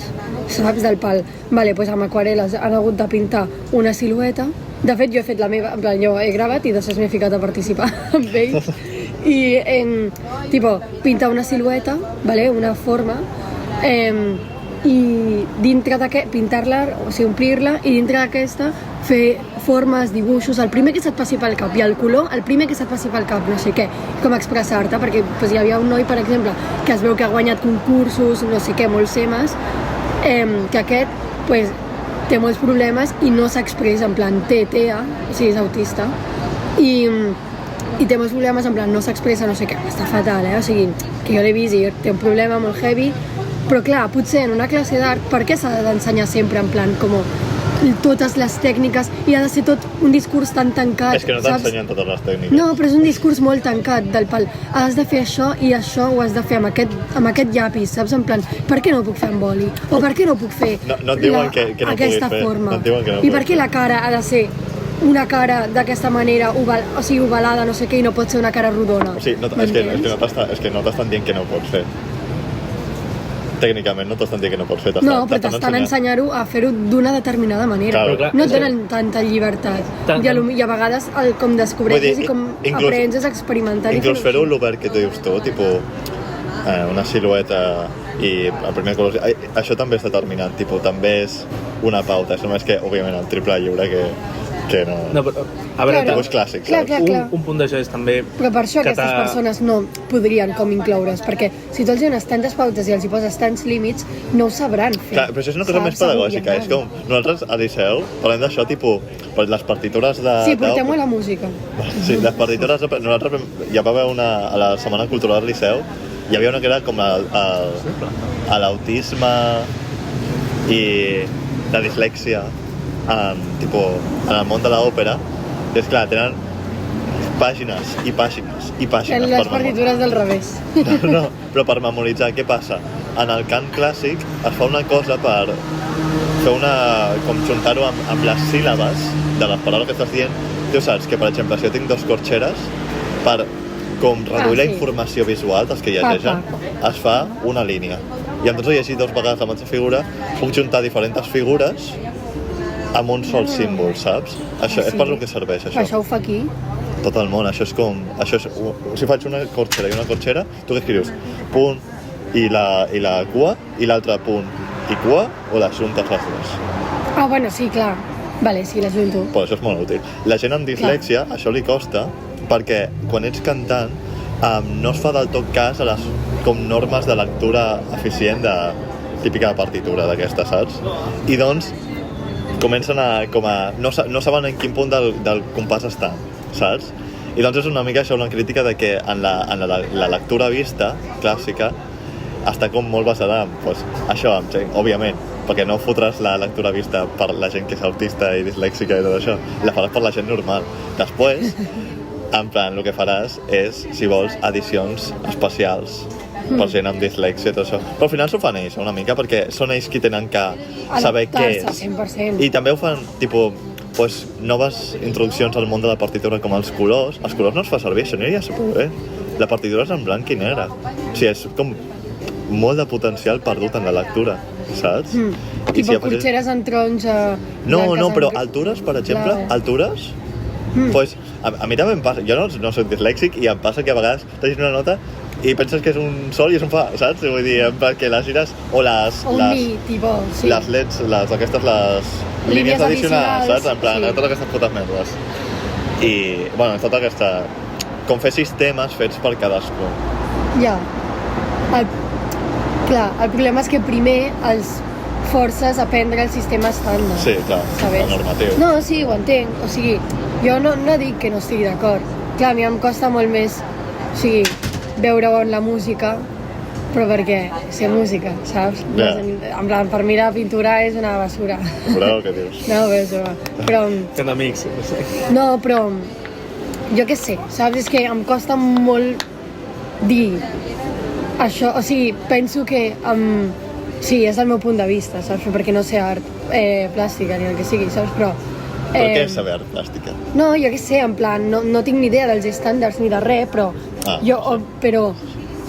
saps, del pal. Vale, doncs amb aquarel·les han hagut de pintar una silueta. De fet, jo he fet la meva, en plan, jo he gravat i després m'he ficat a participar amb ells. I, pintar una silueta, vale, una forma, i dintre d'aquesta, pintar-la, o sigui, omplir-la, i dintre d'aquesta fer formes, dibuixos, el primer que se't passi pel cap, i el color, el primer que se't passi pel cap, no sé què, com expressar-te, perquè hi havia un noi, per exemple, que es veu que ha guanyat concursos, no sé què, molts semes, que aquest té molts problemes i no s'expressa, en plan, TEA, o sigui, és autista, i té molts problemes, en plan, no s'expressa, no sé què, està fatal, o sigui, que jo l'he vist i té un problema molt heavy, però clar, potser en una classe d'art, per què s'ha d'ensenyar sempre en plan com totes les tècniques i ha de ser tot un discurs tan tancat? És que no t'ensenyen totes les tècniques. No, però és un discurs molt tancat del pal. Has de fer això i això ho has de fer amb aquest llapis, saps? En plan, per què no ho puc fer amb boli? O per què no puc fer aquesta forma? I per què la cara ha de ser una cara d'aquesta manera, o sigui, ovalada, no sé què, i no pot ser una cara rodona? O sigui, és que no t'estan dient que no ho pots fer. Tècnicament no t'estan dient que no pots fer. No, però t'estan ensenyant-ho a fer-ho d'una determinada manera. Clar, no tenen tanta llibertat. I a vegades com descobreixes i com aprens és experimentar. Inclús fer-ho l'obert que tu dius tu, tipus una silueta i el primer color... Això també és determinant, també és una pauta. És només que, òbviament, el triple lliure que no... No, però, a veure, dibuix clàssic, saps? Un punt d'això és també... Però per això aquestes persones no podrien com incloure's, perquè si tu els dones tantes pautes i els hi poses tants límits, no ho sabran fer. Clar, però això és una cosa més pedagògica, és com... Nosaltres al Liceu parlem d'això, les partitures de... Sí, portem-ho a la música. Sí, les partitures... Nosaltres ja va haver una... A la Setmana Cultural del Liceu, hi havia una que era com l'autisme i la dislèxia en el món de l'òpera. És clar, tenen pàgines i pàgines i pàgines. En les partitures del revés. No, però per memoritzar, què passa? En el cant clàssic es fa una cosa per fer com juntar-ho amb les síl·labes de les paraules que estàs dient. Tu saps que, per exemple, si jo tinc dos corxeres, per com reduir la informació visual dels que llegeixen, es fa una línia. I en tot llegir dues vegades la mateixa figura, puc juntar diferents figures amb un sol símbol, saps? Això és per lo que serveix, això. Això ho fa aquí? Tot el món, això és com... Si faig una corxera i una corxera, tu què escrius? Punt i la cua, i l'altre punt i cua, o les juntes les dues? Bueno, sí, clar. Vale, sí, les junto. Però això és molt útil. La gent amb dislèxia, això li costa, perquè quan ets cantant no es fa del tot cas a les com normes de lectura eficient típica de partitura d'aquesta, saps? I doncs comencen no saben en quin punt del compàs estan, saps? I doncs és una mica això, una crítica de que en la lectura vista clàssica està com molt basada en això, amb gent, òbviament, perquè no fotràs la lectura vista per la gent que és autista i dislèxica i tot això, la faràs per la gent normal. Després, en plan, el que faràs és, si vols, edicions especials per gent amb dislèxia i tot això. Però al final s'ho fan ells una mica, perquè són ells qui tenen que saber què és. 100%. I també ho fan, noves introduccions al món de la partitura com els colors. Els colors no es fa servir, això aniria superbé. La partitura és en blanc i negre. O sigui, és com molt de potencial perdut en la lectura, saps? Corxeres en taronja... No, però altures, per exemple, altures... A mi també em passa, jo no soc dislèxic i em passa que a vegades t'hagis una nota i penses que és un sol i és un fa, saps? Vull dir, perquè les gires o les LEDs, les línies addicionals, saps? En plan, totes aquestes putes merdes. I, bueno, tota aquesta... Com fer sistemes fets per cadascú. Ja. Clar, el problema és que primer els forces a prendre el sistema estàndard. Sí, clar, el normatiu. No, sí, ho entenc. O sigui, jo no dic que no estigui d'acord. Clar, a mi em costa molt més, o sigui, veure on la música, però perquè sé música, saps? Yeah. En plan, per mi la pintura és una basura. Bravo, què dius? No, però... Fent amics, no sé. No, però... Jo què sé, saps? És que em costa molt dir això, o sigui, penso que... Sí, és el meu punt de vista, saps? Perquè no sé art plàstica ni el que sigui, saps? Però què és saber art plàstica? No, jo què sé, en plan, no tinc ni idea dels estàndards ni de res, però però,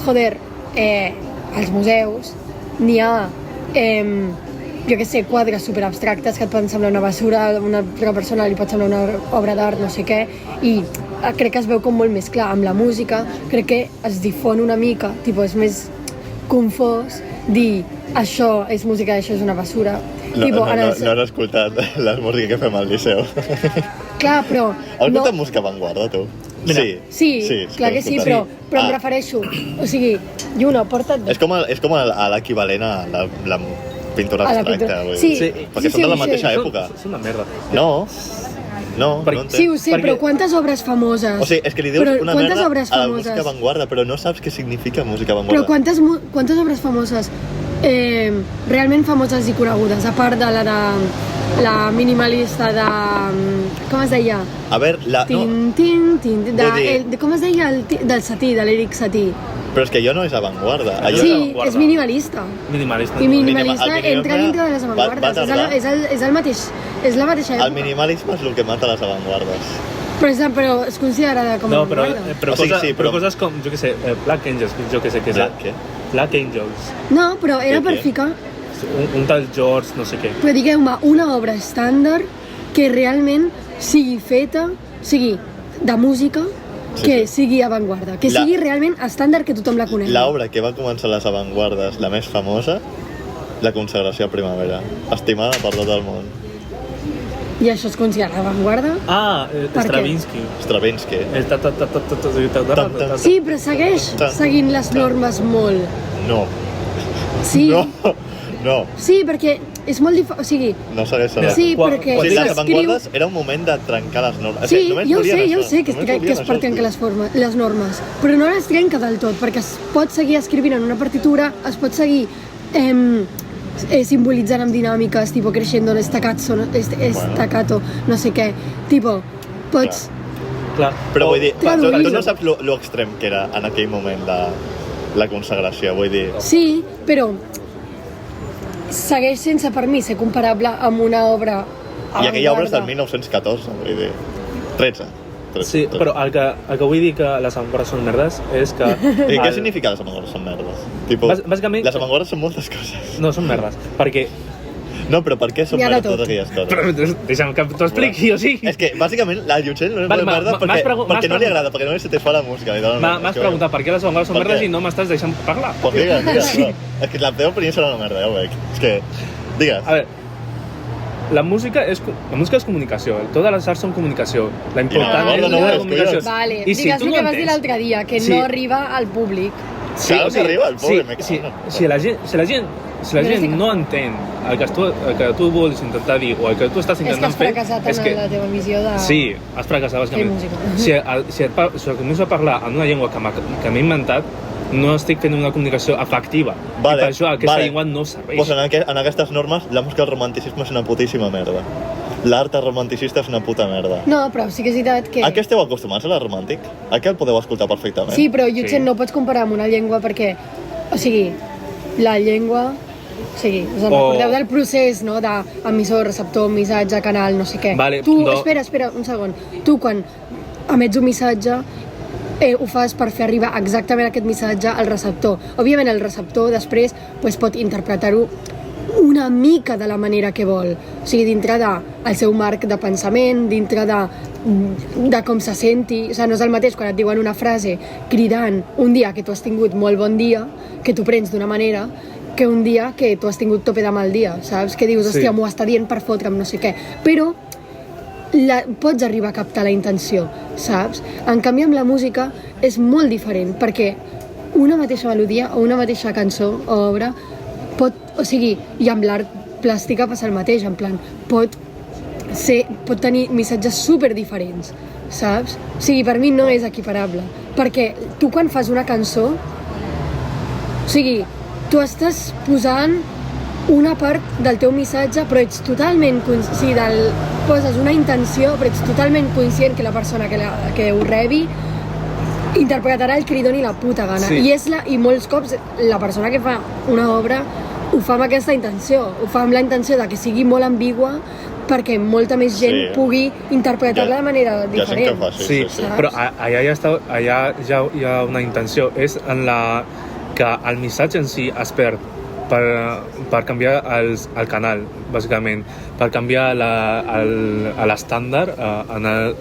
joder, als museus n'hi ha, jo què sé, quadres superabstractes que et poden semblar una basura, a una altra persona li pot semblar una obra d'art, no sé què, i crec que es veu com molt més clar. Amb la música crec que es difon una mica, és més confós dir això és música i això és una basura. No has escoltat la música que fem al Liceu. Clar, però... Has escoltat música avantguarda, tu? Sí, clar que sí, però em refereixo. O sigui, Juno, porta't bé. És com l'equivalent a la pintura abstracta. Sí, perquè són de la mateixa època. És una merda. No entenc. Sí, ho sé, però quantes obres famoses? O sigui, és que li dius una merda a la música avantguarda, però no saps què significa música avantguarda. Però quantes obres famoses, realment famoses i conegudes, a part de la minimalista de... Com es deia? A veure, com es deia? Del Satie, de l'Eric Satie. Però és que allò no és avantguarda. Sí, és minimalista. Minimalista. I minimalista entra dintre de les avantguardes. És el mateix, és la mateixa època. El minimalisme és el que mata les avantguardes. Però és considerada com a avantguarda. Però coses com, jo què sé, Black Angels, jo què sé què és. Què? Black Angels. No, però era per ficar... Un tal George, no sé què. Però digueu-me, una obra estàndard que realment sigui feta, sigui de música, que sigui avantguarda, que sigui realment estàndard, que tothom la conegui. L'obra que va començar les avantguardes, la més famosa, La consagració a primavera, estimada per tot el món. I això es considera avantguarda? Stravinsky. Sí, però segueix seguint les normes molt. No. Sí. No. Sí, perquè és molt difícil, o sigui... No segueix res. Sí, perquè les avantguardes era un moment de trencar les normes. Sí, jo ho sé que es per trencar les normes, però no les trenca del tot, perquè es pot seguir escrivint en una partitura, es pot seguir simbolitzant amb dinàmiques, tipo crescendo, staccato, no sé què, tipo, pots... Clar. Però vull dir, tu no saps lo extrem que era en aquell moment la consagració, vull dir... Sí, però segueix sense per mi ser comparable amb una obra avantguarda. I aquella obra és del 1914, vull dir, 13. Sí, però el que vull dir que les avantguardes són merdes és que... I què significa les avantguardes són merdes? Bàsicament... Les avantguardes són moltes coses. No, són merdes, perquè... No, però per què són merdes totes aquelles coses? Però deixa'm que t'ho expliqui, o sigui... És que, bàsicament, la Llutxell no és molt merda perquè no li agrada, perquè no li se te fa la música. M'has preguntat per què les avantguardes són merdes i no m'estàs deixant parlar. Pues digues. És que la teva opinió serà una merda, ja ho veig. És que, digues. A veure, la música és comunicació, totes les arts són comunicació. La important és la comunicació. Vale, digues el que vas dir l'altre dia, que no arriba al públic. Claro que arriba al públic. Si la gent no entén el que tu vols intentar dir o el que tu estàs intentant fer... És que has fracassat en la teva missió de... Sí, has fracassat, bàsicament. Si començo a parlar en una llengua que m'he inventat, no estic fent una comunicació efectiva. I per això aquesta llengua no serveix. Pues en aquestes normes, la música del romanticisme és una putíssima merda. L'art romanticista és una puta merda. No, però sí que és veritat que... A què esteu acostumats, a l'art romàntic? A què el podeu escoltar perfectament? Sí, però no pots comparar amb una llengua perquè... O sigui, la llengua... O sigui, us en recordeu del procés, no? D'emissor, receptor, missatge, canal, no sé què. Vale, Espera, un segon. Tu, quan emets un missatge, ho fas per fer arribar exactament aquest missatge al receptor. Òbviament, el receptor després pot interpretar-ho una mica de la manera que vol. O sigui, dintre del seu marc de pensament, dintre de com se senti. O sigui, no és el mateix quan et diuen una frase cridant un dia que tu has tingut molt bon dia, que tu prens d'una manera, que un dia que tu has tingut tope de mal dia, saps? Que dius, hòstia, m'ho està dient per fotre'm no sé què. Però pots arribar a captar la intenció, saps? En canvi, amb la música és molt diferent, perquè una mateixa melodia o una mateixa cançó o obra o sigui, i amb l'art plàstica passa el mateix, en plan, pot tenir missatges super diferents, saps? O sigui, per mi no és equiparable, perquè tu quan fas una cançó, o sigui, tu estàs posant una part del teu missatge, però ets totalment conscient, poses una intenció, però ets totalment conscient que la persona que ho rebi interpretarà el que li doni la puta gana. Sí. I molts cops la persona que fa una obra ho fa amb aquesta intenció, ho fa amb la intenció de que sigui molt ambigua perquè molta més gent pugui interpretar-la de manera diferent. Sí, però allà ja hi ha una intenció, és en la que el missatge en si es perd per canviar el canal, bàsicament, per canviar l'estàndard,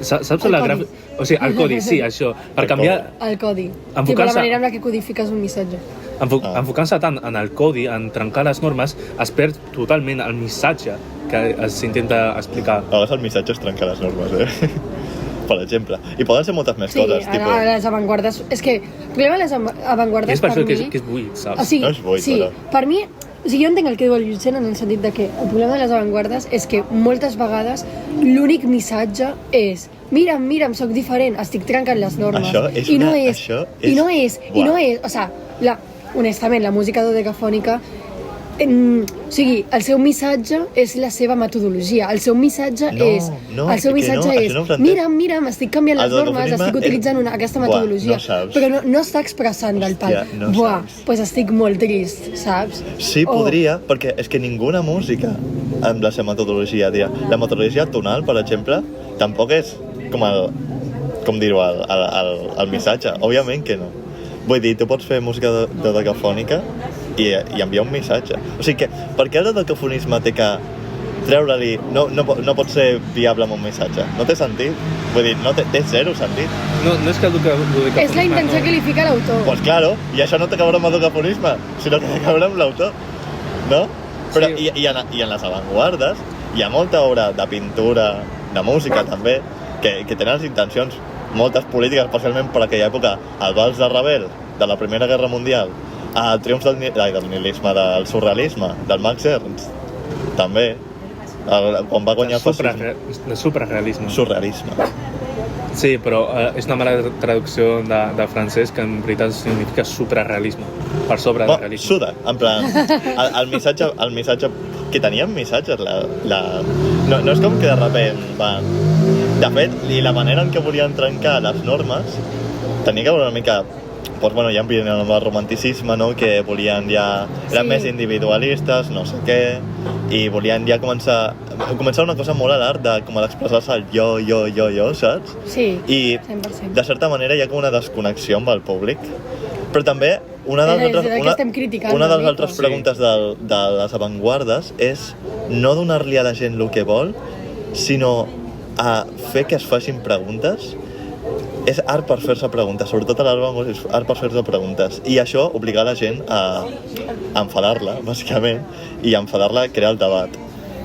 saps la gràfica? O sigui, el codi, sí, això, per canviar... El codi, la manera en la que codifiques un missatge. Enfocant-se tant en el codi, en trencar les normes, es perd totalment el missatge que s'intenta explicar. A vegades el missatge és trencar les normes, per exemple. I poden ser moltes més coses. Sí, a les avantguardes... És que el problema de les avantguardes, per mi... És per això que és buit, saps? O sigui, no és buit, sí, per mi... O sigui, jo entenc el que diu el Llucent en el sentit de que el problema de les avantguardes és que moltes vegades l'únic missatge és mira'm, soc diferent, estic trencant les normes. Això és I no és, o sigui, honestament, la música dodecafònica, o sigui, el seu missatge és la seva metodologia, el seu missatge és mira'm, estic canviant les normes, estic utilitzant aquesta metodologia, però no està expressant del pal, doncs estic molt trist, saps? Sí, podria, perquè és que ninguna música amb la seva metodologia, la metodologia tonal, per exemple, tampoc és com dir-ho, el missatge, òbviament que no. Vull dir, tu pots fer música dodecafònica i enviar un missatge. O sigui que, per què el dodecafonisme té que treure-li... No pot ser viable amb un missatge? No té sentit? Vull dir, té zero sentit. No és que el dodecafonisme... És la intenció que li fica l'autor. Pues claro, i això no té que veure amb el dodecafonisme, sinó que té que veure amb l'autor, no? Però, sí. I en les avantguardes hi ha molta obra de pintura, de música també, que tenen les intencions moltes polítiques, especialment per aquella època, el Vals de Ravel, de la Primera Guerra Mundial, el triomf del nihilisme, del surrealisme, del Max Ernst, també, quan va guanyar el fascisme. De suprarealisme. Surrealisme. Sí, però és una mala traducció de francès que en veritat significa suprarealisme, per sobre de realisme. Suda, en plan, el missatge que tenien missatges, no és com que de repent van... De fet, i la manera en què volien trencar les normes tenia que veure una mica... Doncs bueno, ja en el romanticisme, no? Que volien ja... Eren més individualistes, no sé què, i volien ja començar una cosa molt a l'art de com d'expressar-se el jo, saps? Sí, I 100%. De certa manera hi ha com una desconnexió amb el públic, però també una de les altres preguntes de les avantguardes és no donar-li a la gent el que vol, sinó a fer que es facin preguntes. És art per fer-se preguntes, sobretot a l'avantguarda és art per fer-se preguntes, i això obligar la gent a enfadar-la, bàsicament, i a enfadar-la a crear el debat,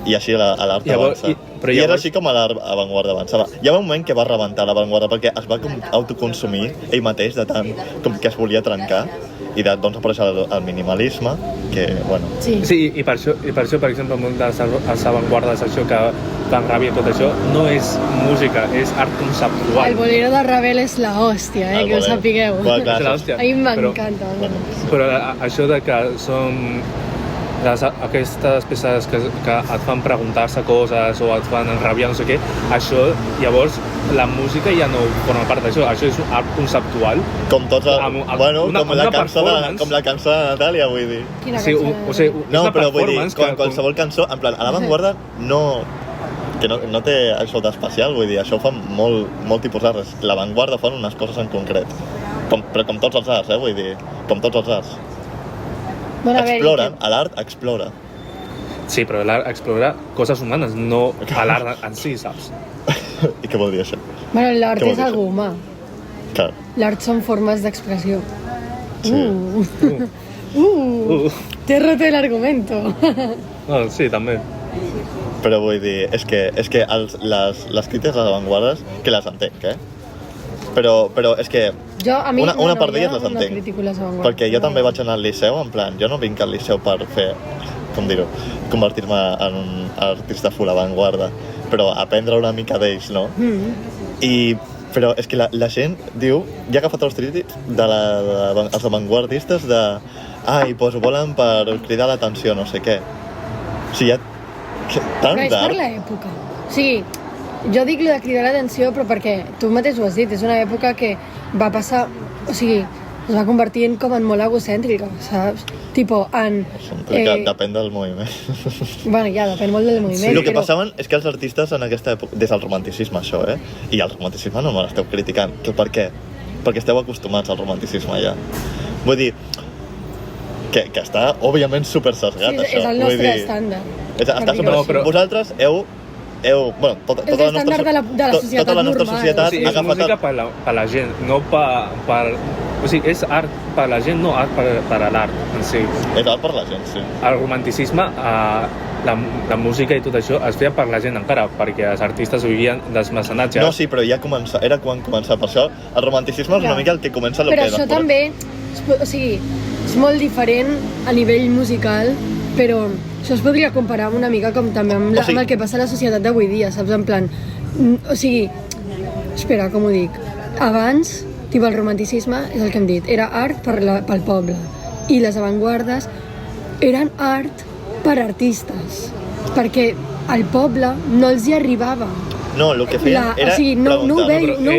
i així l'art avança. I era així com l'avantguarda avançava. Hi ha un moment que va rebentar l'avantguarda perquè es va autoconsumir ell mateix de tant com que es volia trencar, i doncs apareix el minimalisme, que, bueno... Sí, i per això, per exemple, un dels avantguardes, això que fan ràbia i tot això, no és música, és art conceptual. El bolero de Ravel és la hòstia, que ho sapigueu. A mi m'encanta. Però això de que són aquestes peces que et fan preguntar-se coses o et fan enrabiar, no sé què, això, llavors, la música ja no forma part d'això, això és art conceptual. Com tots com la cançó de Natàlia, vull dir. Quina cançó? O sigui, no, però vull dir, qualsevol cançó, en plan, a l'avantguarda no té això d'especial, vull dir, això ho fan molt tipus d'arts. L'avantguarda fan unes coses en concret, però com tots els arts, vull dir, com tots els arts. Exploren, l'art explora. Sí, però l'art explora coses humanes, no a l'art en si, saps? I què vol dir això? Bueno, l'art Què vol és dir algo això? humà. Clar. L'art són formes d'expressió. Sí. Te he roto el argumento. No, sí, també. Però vull dir, és que les crítiques a les avantguardes, que les entenc, Però és que Jo, a mi, una part d'elles jo les no entenc. critico les avantguardes. Perquè jo també vaig anar al liceu, en plan, jo no vinc al liceu per fer, com dir-ho, convertir-me en un artista full avantguarda, però aprendre una mica d'ells, no? Però és que la gent diu, ja ha agafat els crítics els avantguardistes ai, doncs ho volen per cridar l'atenció, no sé què. O sigui, tant Però és per l'època. O sigui, jo dic de cridar l'atenció, però perquè tu mateix ho has dit, és una època que va passar... O sigui, es va convertir com en molt egocèntrica, saps? Tipo, Depèn del moviment. Bueno, ja, depèn molt del moviment. El que passaven és que els artistes en aquesta època, des del romanticisme això, i el romanticisme no me l'esteu criticant. Per què? Perquè esteu acostumats al romanticisme ja. Vull dir, que està, òbviament, super sesgat, sí, això. És el nostre estàndard. Està super... Vosaltres bueno, tota la nostra societat sí, és música per la gent, no per... O sigui, és art per la gent, no art per a l'art en si. És art per la gent, sí. El romanticisme, la música i tot això es feia per la gent encara, perquè els artistes vivien dels mecenatges. No, sí, però ja era quan començava. Per això el romanticisme és una mica el que comença... Però això també, o sigui, és molt diferent a nivell musical, però això es podria comparar una mica com també amb el que passa a la societat d'avui dia, saps? En plan, o sigui, espera, com ho dic? Abans, el romanticisme, és el que hem dit, era art pel poble, i les avantguardes eren art per artistes, perquè al poble no els hi arribava. No, el que feien era... O sigui, no ho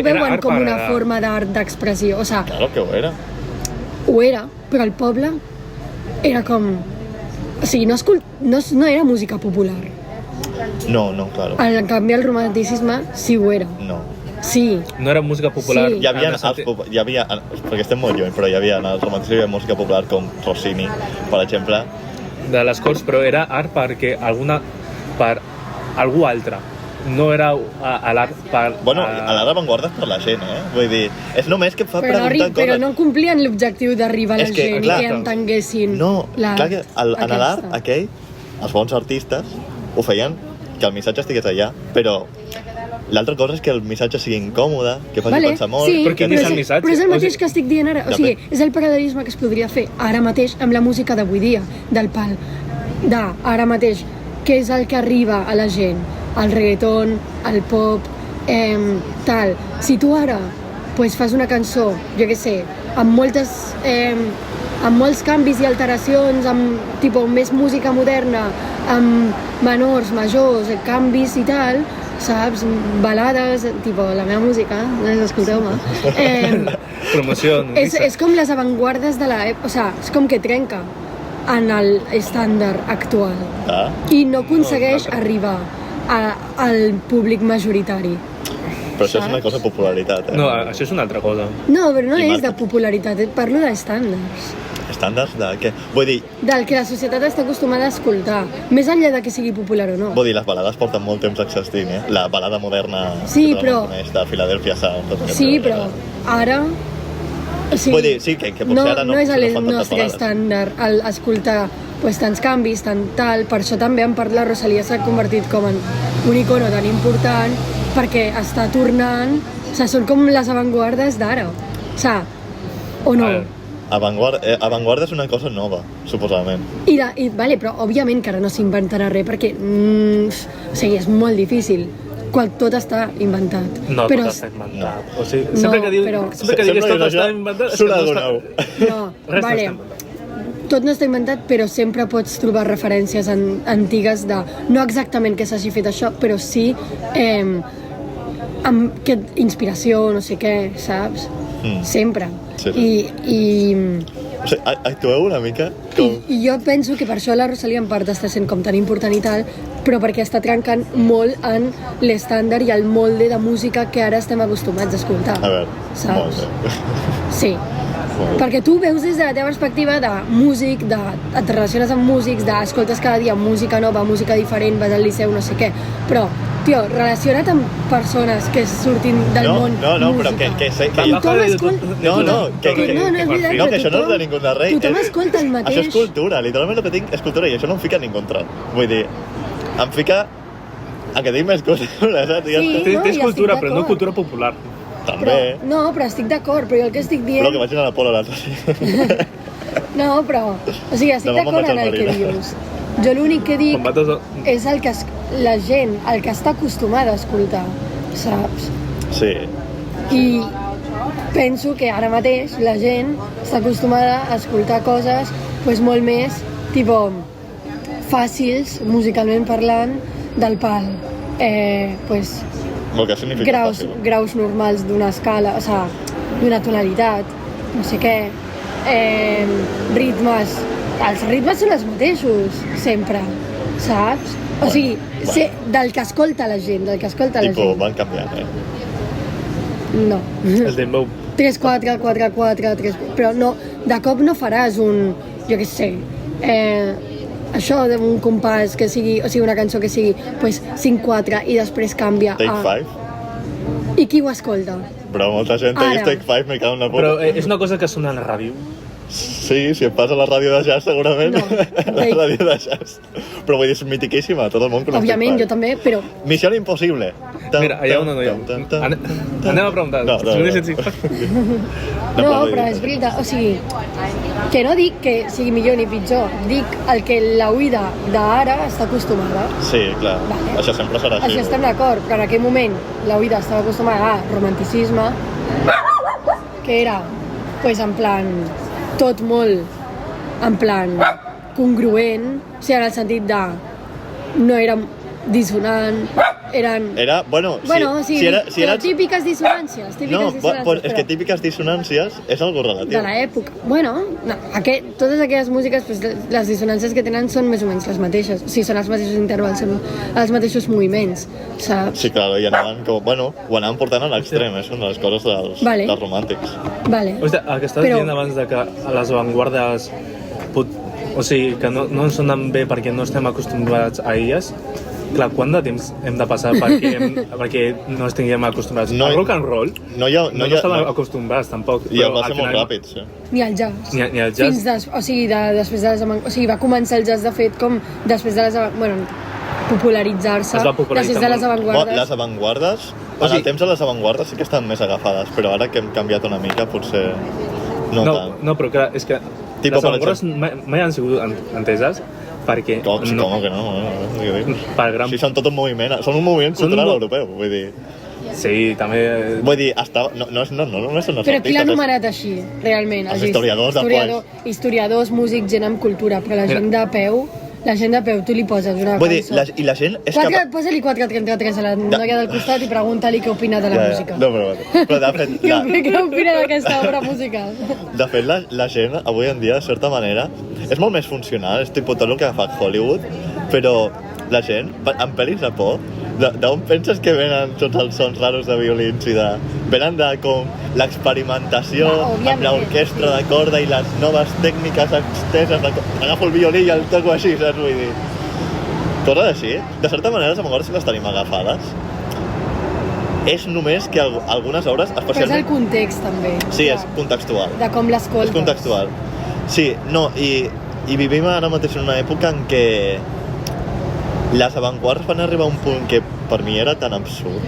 veuen com una para... forma d'art d'expressió, o sigui... Claro que ho era. Ho era, però el poble era com... O sigui, no era música popular. No, claro. En canvi, el romanticisme sí ho era. No. Sí. No era música popular. Sí. Hi havia, perquè estem molt lluny, però hi havia en el romanticisme hi havia música popular com Rossini, per exemple. De les Corts, però era art perquè per algú altre. No era a l'art per... Bueno, a l'art avantguarda és per la gent, Vull dir, és només que fa preguntar coses. Però no complien l'objectiu d'arribar a la gent i que entenguessin l'art. No, clar, en l'art aquell, els bons artistes ho feien que el missatge estigués allà, però l'altra cosa és que el missatge sigui incòmode, que faci pensar molt... Sí, però és el missatge? Però és el mateix que estic dient ara. O sigui, és el paral·lelisme que es podria fer ara mateix amb la música d'avui dia, del pal. Ara mateix, què és el que arriba a la gent? El reggaeton, el pop, tal. Si tu ara fas una cançó, jo què sé, amb molts canvis i alteracions, amb més música moderna, amb menors, majors, canvis i tal, saps? Balades, la meva música, escolteu-me. Promoció. És com les avantguardes de l'època, o sigui, és com que trenca en l'estàndard actual i no aconsegueix arribar al públic majoritari. Però això és una cosa de popularitat, No, això és una altra cosa. No, però no és de popularitat, parlo d'estàndards. Estàndards de què? Vull dir... Del que la societat està acostumada a escoltar, més enllà de que sigui popular o no. Vull dir, les balades porten molt temps existint, La balada moderna de Philadelphia Sound. Sí, però ara... O sigui, vull dir, sí, que potser ara no és el fan tantes nostre balades. estàndard escoltar tants canvis, tant tal, per això també en part la Rosalia s'ha convertit com en un icono tan important, perquè està tornant, o sigui, són com les avantguardes d'ara, o sigui, o no? Avantguarda és una cosa nova, suposadament. Vale, però òbviament que ara no s'inventarà res, perquè o sigui, és molt difícil, quan tot està inventat. No, però tot està inventat. O sigui, sempre que digues tot està inventat... Surt alguna nou. No, vale. Tot no està inventat, però sempre pots trobar referències antigues de... No exactament que s'hagi fet això, però sí amb inspiració, no sé què, saps? Sempre. Sí. O sigui, actueu una mica com... I jo penso que per això la Rosalia en part està sent com tan important i tal, però perquè està trencant molt en l'estàndard i el molde de música que ara estem acostumats a escoltar. A veure, saps? molt bé. Sí. Perquè tu veus des de la teva perspectiva de músic, et relaciones amb músics, escoltes cada dia música nova, música diferent, vas al liceu, no sé què, però, tio, relaciona't amb persones que surtin del món música. Tothom escolta... No, és veritat, que això no és de ningú de res. Tothom escolta el mateix. Això és cultura, literalment el que tinc és cultura i això no em fica en ningú contra. Vull dir, em fica a que tinc més coses, saps? Tens cultura, però no cultura popular. També. Però estic d'acord, però jo el que estic dient... Però que vagin a la Pola l'altre. No, però... O sigui, estic d'acord en el que dius. Jo l'únic que dic és el que la gent, el que està acostumada a escoltar, saps? Sí. I penso que ara mateix la gent està acostumada a escoltar coses pues, molt més tipo, fàcils, musicalment parlant, del pal. Pues, què significa graus normals d'una escala, o sigui, d'una tonalitat, no sé què, ritmes, els ritmes són els mateixos, sempre, saps? O sigui, del que escolta la gent, Tipo, van canviant, No. El dembow. 3-4, 4-4, 3... Però no, de cop no faràs un, jo què sé, això d'un compàs que sigui, o sigui, una cançó que sigui pues, 5-4 i després canvia Take a... 5? I qui ho escolta? Però molta gent té Take 5, me cago en la puta. Però és una cosa que sona a la ràdio. Sí, si et passa a la ràdio de jazz, segurament. No, la ràdio de jazz. Però vull dir, és mitiquíssima, tot el món coneix. Òbviament, jo també, però... Missió impossible. Mira, allà on no hi ha. Anem a preguntar. No, però és veritat, o sigui, que no dic que sigui millor ni pitjor, dic el que l'oïda d'ara està acostumada. Sí, clar, vale. Això sempre serà així. Això estem d'acord, però en aquell moment l'oïda estava acostumada a romanticisme, que era, pues, en plan, tot molt, en plan, congruent, o sigui, en el sentit de, no era dissonant, eren... Bueno, sí, però típiques dissonàncies. És que típiques dissonàncies és algo relatiu. De l'època. Bueno, no, totes aquelles músiques, pues, les dissonàncies que tenen són més o menys les mateixes. O sigui, són els mateixos intervals, els mateixos moviments, saps? Sí, clar, i anaven com... Bueno, ho anaven portant a l'extrem, és una de les coses dels romàntics. Vale. O sigui, el que estaves dient abans de que a les avantguardes... O sigui, que no ens sonen bé perquè no estem acostumbrats a elles. Clar, quant de temps hem de passar perquè no estiguem acostumbrats? Al rock and roll no estem acostumbrats, tampoc. I el va ser molt ràpid, sí. Ni al jazz. Ni al jazz. Després de les... O sigui, va començar el jazz, de fet, com després de les... Bueno, popularitzar-se després de les avantguardes. Les avantguardes, en el temps de les avantguardes sí que estan més agafades, però ara que hem canviat una mica potser no tant. No, però clar, és que les avantguardes mai han sigut enteses perquè... Com que no? Si són tot un moviment, són un moviment cultural europeu, vull dir... Sí, també... Vull dir, no són els artistes... Però qui l'ha anomenat així, realment? Els historiadors de quals? Historiadors, músics, gent amb cultura, però la gent de peu... La gent de peu, tu li poses una cançó... I la gent és Posa-li 433 a la noia del costat i pregunta-li què opina de la música. No, però de fet... Què opina d'aquesta obra musical? De fet, la gent, avui en dia, de certa manera, és molt més funcional, és tipus tot el que fa Hollywood, però la gent, en pel·lis de por, d'on penses que venen tots els sons raros de violins i de... Venen de com l'experimentació amb l'orquestra de corda i les noves tècniques exteses agafo el violí i el toco així, saps? Vull dir... Coses així. De certa manera, a vegades sí les tenim agafades. És només que algunes obres, especialment... Però és el context, també. Sí, és contextual. De com l'escoltes. És contextual. Sí, no, i vivim ara mateix en una època en què les avantguardes van arribar a un punt que per mi era tan absurd.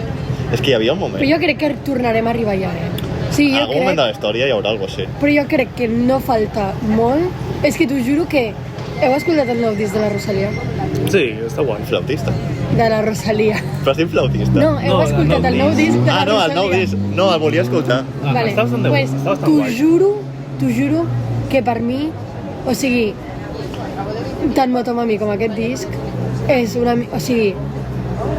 És que hi havia un moment... Però jo crec que tornarem a arribar allà, Sí, en algun moment de la història hi haurà alguna cosa així. Però jo crec que no falta molt. És que t'ho juro que... Heu escoltat el nou disc de la Rosalia? Sí, està guai. Flautista. De la Rosalia. Però has dit flautista? No, heu escoltat el nou disc de la Rosalia. No, el nou disc. No, el volia escoltar. Vale, pues t'ho juro que per mi, o sigui, tant Motomami com aquest disc, és una... O sigui,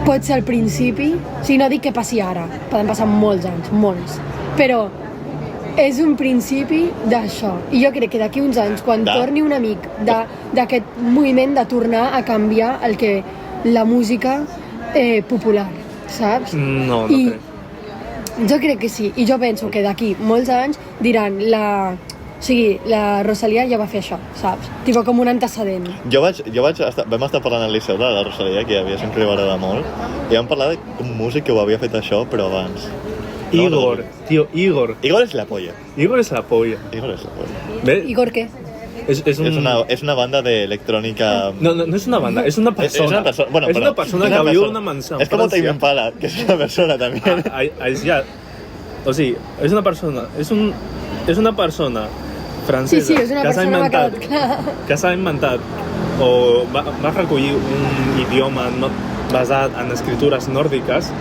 pot ser al principi, o sigui, no dic que passi ara, poden passar molts anys, molts, però és un principi d'això. I jo crec que d'aquí uns anys, quan torni un amic d'aquest moviment de tornar a canviar el que la música popular, saps? No crec. Jo crec que sí, i jo penso que d'aquí molts anys diran O sigui, la Rosalía ja va fer això, saps? Tipo com un antecedent. Vam estar parlant al Liceu de la Rosalía, que a mi sempre li va agradar molt, i vam parlar d'un músic que ho havia fet això, però abans. Igor, tío, Igor. Igor és la polla. Igor és la polla. ¿Ves? ¿Igor qué? Es una banda de electrónica... No es una banda, es una persona. Bueno, es una persona que viu en una mansión. Es como Tame Impala, que es una persona también. O sigui, és una persona francesa és una persona que s'ha inventat o va recollir un idioma basat en escritures nòrdiques,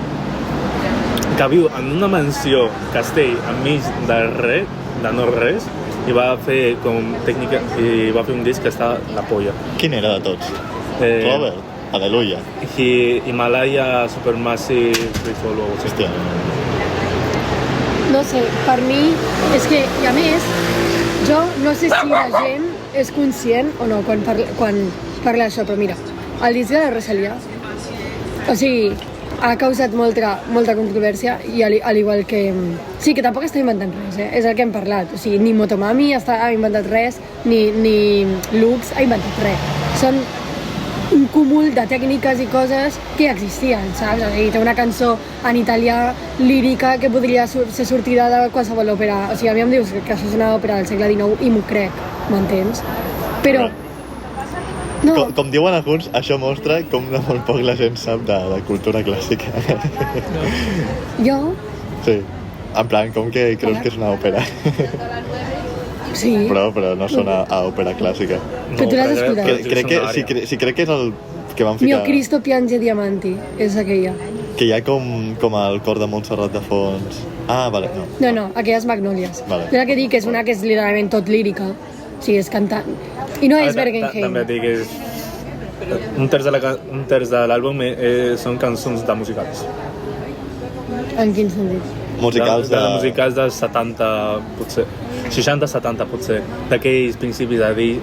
que viu en una mansió castell enmig de no-res, i va fer com tècnica i va fer un disc que està la polla. Quin era de tots? Robert? Aleluia. Himalaya Supermassive Ritual o alguna cosa. No sé, per mi és que, i a més, jo no sé si la gent és conscient o no quan parla d'això, però mira, el disc de la Rosalía, o sigui, ha causat molta controvèrsia i al igual que... Sí, que tampoc està inventant res, és el que hem parlat. O sigui, ni Motomami ha inventat res, ni Lux ha inventat res. Són un cúmul de tècniques i coses que existien, saps? O sigui, té una cançó en italià lírica que podria ser sortida de qualsevol òpera. O sigui, a mi em dius que això és una òpera del segle XIX i m'ho crec, m'entens? Però... No. Com diuen alguns, això mostra com de molt poc la gent sap de cultura clàssica. Jo? Sí. En plan, com que creus que és una òpera? Sí. Però no sona a òpera clàssica. Però tu l'has escoltat? Crec que és el que van ficar... Mio Cristo piange diamanti, és aquella. Que hi ha com el cor de Montserrat de fons. Ah, vale, no. No, aquelles Magnòlies. Vale. Jo la que dic és una que és literalment tot lírica. O sigui, és cantant. I no és Bergenheim. També et dic que un terç de l'àlbum són cançons de musicals. En quin sentit? Musicals de musicals dels 70, potser 60-70 potser, d'aquells principis de dir,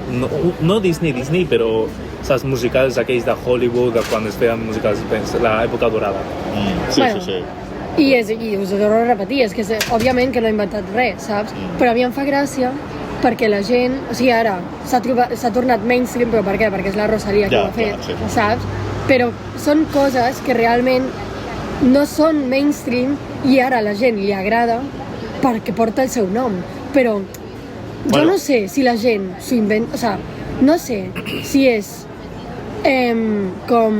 no Disney, però saps, musicals aquells de Hollywood, de quan es feien musicals, l'època dorada. Sí. I us ho torno a repetir, és que òbviament que no he inventat res, saps? Però a mi em fa gràcia perquè la gent, o sigui, ara s'ha tornat mainstream, però per què? Perquè és la Rosalía que ho ha fet, sí. Saps? Però són coses que realment no són mainstream i ara a la gent li agrada perquè porta el seu nom. Però jo no sé si la gent s'ho inventa, o sigui, no sé si és com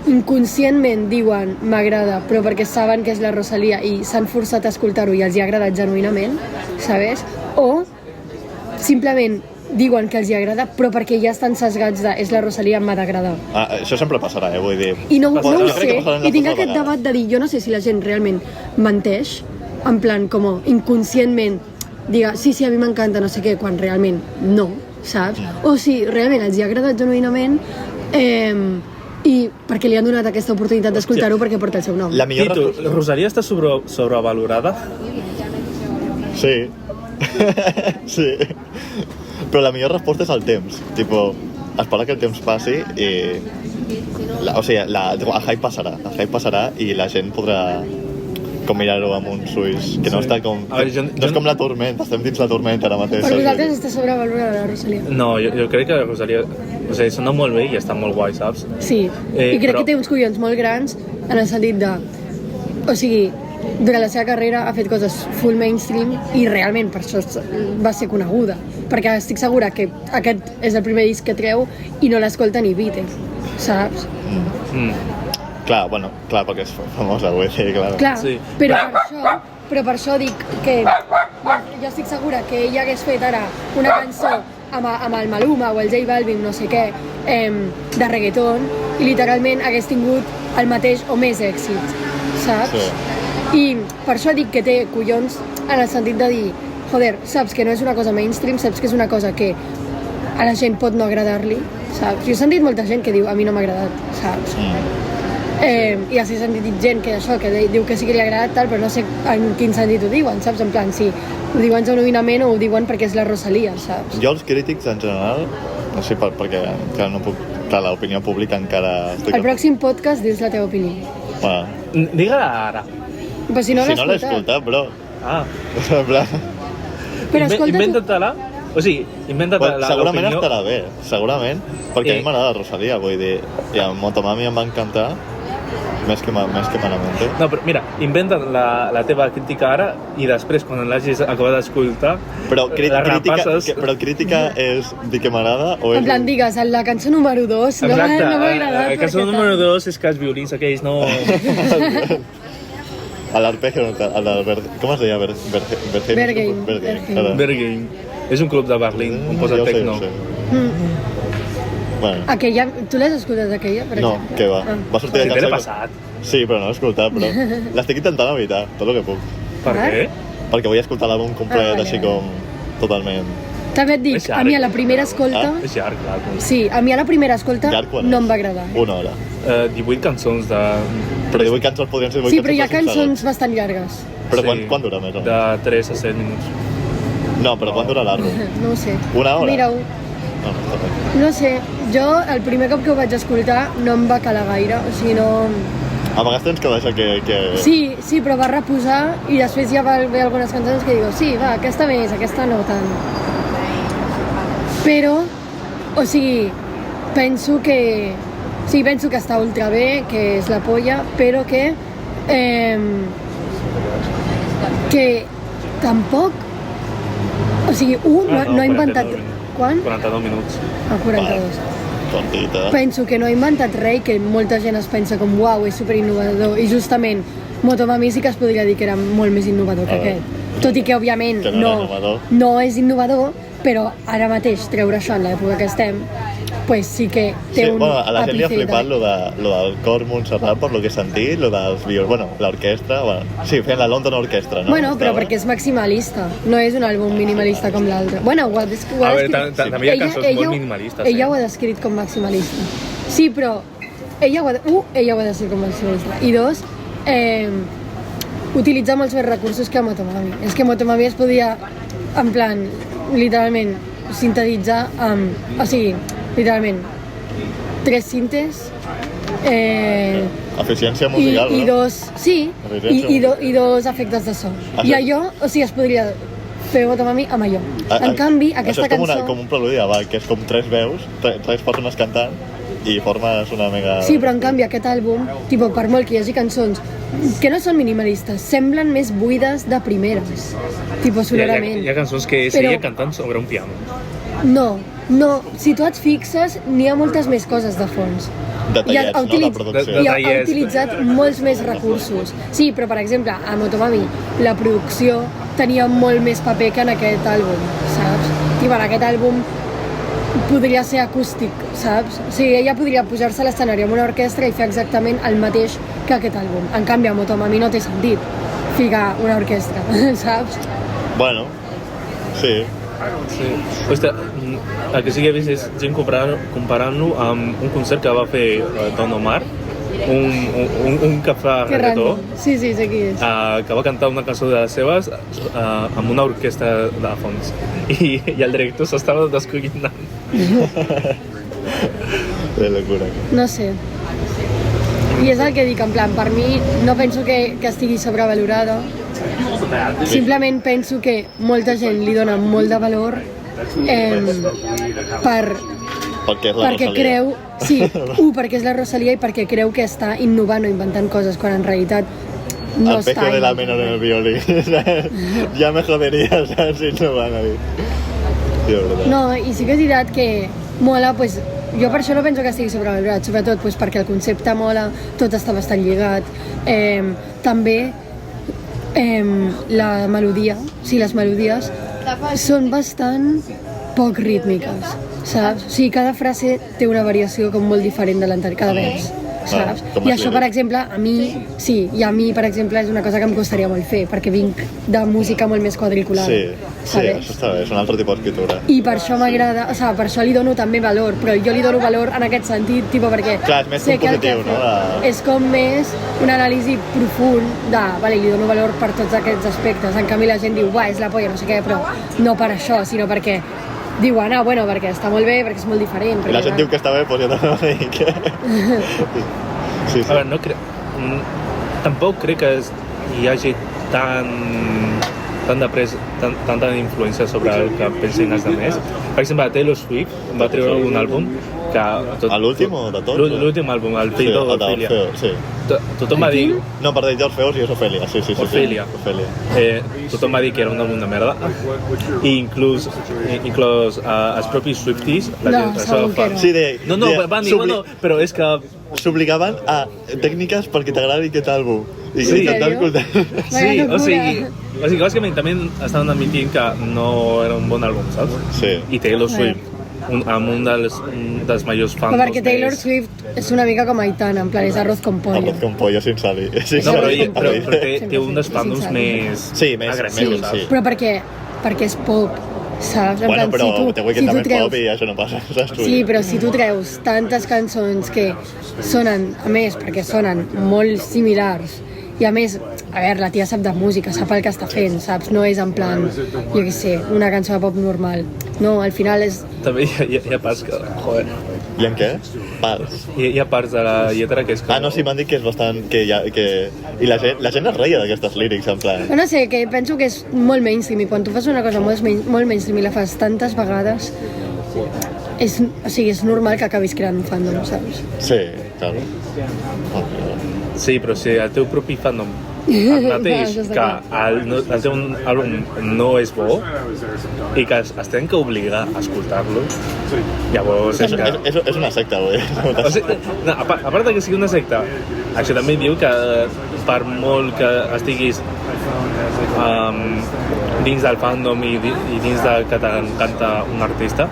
inconscientment diuen m'agrada, però perquè saben que és la Rosalía i s'han forçat a escoltar-ho i els hi ha agradat genuïnament, sabes? O simplement diuen que els hi agrada, però perquè ja estan sesgats de és la Rosalía, m'ha d'agradar. Això sempre passarà, vull dir... I no ho sé, i tinc aquest debat de dir, jo no sé si la gent realment menteix, en plan, com inconscientment, diga, sí, a mi m'encanta, no sé què, quan realment no, saps? O si realment els hi ha agradat genuïnament, i perquè li han donat aquesta oportunitat d'escoltar-ho perquè porta el seu nom. Tito, Rosalía està sobrevalorada? Sí. Sí. Però la millor resposta és el temps. Tipo, esperar que el temps passi i... O sigui, el hype passarà i la gent podrà com mirar-ho amb uns ulls que no està com... No és com la tormenta, estem dins la tormenta ara mateix. Per vosaltres està sobrevalorada la Rosalía? No, jo crec que la Rosalía... O sigui, sona molt bé i està molt guai, saps? Sí, i crec que té uns collons molt grans en el sentit de... O sigui, durant la seva carrera ha fet coses full mainstream i realment per això va ser coneguda, perquè estic segura que aquest és el primer disc que treu i no l'escolta ni Beatles, saps? Clar, perquè és famosa, vull dir, clar. Clar, sí. Però per això dic que jo estic segura que ella hagués fet ara una cançó amb el Maluma o el J Balvin, no sé què, de reggaeton, i literalment hagués tingut el mateix o més èxit, saps? Sí. I per això dic que té collons en el sentit de dir, joder, saps que no és una cosa mainstream, saps que és una cosa que a la gent pot no agradar-li, saps? Jo he sentit molta gent que diu, a mi no m'ha agradat, saps? I he sentit gent que això, que diu que sí que li ha agradat tal, però no sé en quin sentit ho diuen, saps? En plan, si ho diuen genuïnament o ho diuen perquè és la Rosalía, saps? Jo els crítics en general, no sé perquè no puc, clar, l'opinió pública encara... Al pròxim podcast dius la teva opinió. Digue-la ara. Però si no l'he escoltat, bro. Ah. Però escolta inventa-te-la. O sigui, inventa't segurament l'opinió... estarà bé, segurament, perquè a mi m'agrada Rosalía, vull dir, i a Motomami em va encantar, més que malament. No, però mira, inventa't la teva crítica ara i després, quan l'hagis acabat d'escoltar, però la repasses... Però crítica és dir que m'agrada o és... En plan, digues, la cançó número 2 no m'ha agradat. La cançó número 2 és que els violins aquells no... L'arpegio, com es deia? Bergheim. És un club de Berlín, on posa techno. Bueno. Aquella, tu l'has escoltat aquella? No, què va. Va sortir de cançó... passat. Sí, però no l'he escoltat, però l'estic intentant evitar, tot el que puc. Per què? Perquè vull escoltar l'àlbum complet, així com totalment... També et dic, a mi a la primera escolta... És llarg, l'àlbum. Sí, a mi a la primera escolta no em va agradar. Una hora. 18 cançons de... Però 18 cançons podrien ser 18 cançons. Sí, però hi ha cançons bastant llargues. Però quan dura més o menys? De 3 a 7 minuts. No, però quan dura l'àlbum? No ho sé. Una hora? Mira-ho. No sé, jo el primer cop que ho vaig escoltar no em va calar gaire, o sigui, no... A vegades tens que deixar que... Sí, però va reposar i després ja va haver algunes cançons que digo, sí, va, aquesta més, aquesta no tant. Però, o sigui, penso que està ultra bé, que és la polla, però que tampoc, o sigui, no ha inventat... Quan? 42 minuts. 42. Tontita. Penso que no ha inventat res i que molta gent es pensa com uau, és superinnovador, i justament Motomami sí que es podria dir que era molt més innovador que aquest. Tot i que òbviament no és innovador, però ara mateix treure això en l'època que estem, pues sí que té un a la gent li ha flipat lo del cor Montserrat, per lo que he sentit, lo dels violins, l'orquestra, sí, feien la London Orchestra, no? Bueno, però perquè és maximalista, no és un àlbum minimalista com l'altre. Bueno, ho ha descrit... A veure, també hi ha cançons molt minimalistes. Ella ho ha descrit com maximalista. Sí, però ella ho ha descrit com maximalista. I dos, utilitzar molts més recursos que a Motomami. És que Motomami es podia, en plan, literalment, sintetitzar amb... O sigui, literalment, 3 cintes... Eficiència musical, i dos... Sí, i dos efectes de so. I allò, o sigui, es podria fer Motomami amb allò. En canvi, aquesta cançó... Això és com un preludi de Bach, que és com 3 veus, 3 persones cantant, i formes una mega... Sí, però en canvi aquest àlbum, per molt que hi hagi cançons que no són minimalistes, semblen més buides de primeres, sonorament. Hi ha cançons que seria cantant sobre un piano. No, si tu et fixes, n'hi ha moltes més coses de fons. Detallets, no? La producció. I ha utilitzat molts més recursos. Sí, però per exemple, a Motomami, la producció tenia molt més paper que en aquest àlbum, saps? En aquest àlbum podria ser acústic, saps? O sigui, ella podria pujar-se a l'escenari amb una orquestra i fer exactament el mateix que aquest àlbum. En canvi, a Motomami no té sentit ficar una orquestra, saps? Bueno, sí. Ostres, el que sí que he vist és gent comparant-lo amb un concert que va fer Don Omar, un que fa reggaetó, sí, sé qui és, que va cantar una cançó de les seves amb una orquestra de fons i el director s'estava descollonant. De locura. No sé. I és el que dic, en plan, per mi no penso que estigui sobrevalorada. Simplement penso que molta gent li dona molt de valor perquè creu... Sí, perquè és la Rosalía i perquè creu que està innovant o inventant coses, quan en realitat no està... El pecho de la menor en el violín. Ja me joderia, saps, si no van a dir. No, i sí que és veritat que mola, pues, jo per això no penso que estigui sobrevalorat, sobretot pues, perquè el concepte mola, tot està bastant lligat. També la melodia, les melodies són bastant poc rítmiques, saps? O sigui, cada frase té una variació com molt diferent de l'anterior, cada vers, saps? I això, per exemple, a mi, per exemple, és una cosa que em costaria molt fer, perquè vinc de música molt més quadriculada. Sí, això està bé, és un altre tipus d'escriptura. I per això m'agrada, o sigui, per això li dono també valor, però jo li dono valor en aquest sentit, perquè clar, és més compositiu, no? És com més un anàlisi profund de, vale, li dono valor per tots aquests aspectes. En canvi la gent diu, és la polla, no sé què, però no per això, sinó perquè diuen, bueno, perquè està molt bé, perquè és molt diferent. I la gent diu que està bé, doncs jo també ho dic. Sí. A veure, tampoc crec que hi hagi tant tanta influència sobre el que pensin els altres. Per exemple, Taylor Swift va treure un àlbum que... L'últim o de tots? L'últim àlbum, el Fate of Ophelia. Sí. Tothom va dir... No, per dir Orfeus i és Ophelia. Sí. Ophelia. Tothom va dir que era un àlbum de merda. I inclús els propis Swifties... segur que no. Sí, No, van dir, no, però és que... S'obligaven a tècniques perquè t'agradi aquest àlbum. I Sí. intentar escoltar. Sí, o sigui, bàsicament també estaven admitint que no era un bon àlbum, saps? Sí. I Taylor Swift, amb un dels majors fans. Però perquè Taylor Swift és una mica com Aitana, en plan, és arroz con pollo. Arroz con pollo sin salir. Sí, No, sí. però té un dels fandoms més Sí, més agressius, sí. saps? Però perquè és pop, saps? En Bueno, plan, però The Weeknd també és treus- pop i això no passa. Sí, però si tu treus tantes cançons que sonen, a més, perquè sonen molt similars, i a més, a veure, la tia sap de música, sap el que està fent, saps? No és en plan, jo què sé, una cançó de pop normal. No, al final és... També hi ha parts que... Joder. I en què? Pals. Hi ha parts de la lletra que és com... No, sí, m'han dit que és bastant... I la gent es reia d'aquestes lírics, en plan... No sé, que penso que és molt mainstream, i quan tu fas una cosa molt mainstream i la fas tantes vegades, és normal que acabis creant un fandom, saps? Sí, clar. Sí, però si el teu propi fandom admeteix No, que el teu àlbum no és bo i que es tenen que obligar a escoltar-lo, llavors és que... És una secta, güey. O sigui, no, a part de que sigui una secta, això també diu que per molt que estiguis dins del fandom i dins del que t'encanta un artista,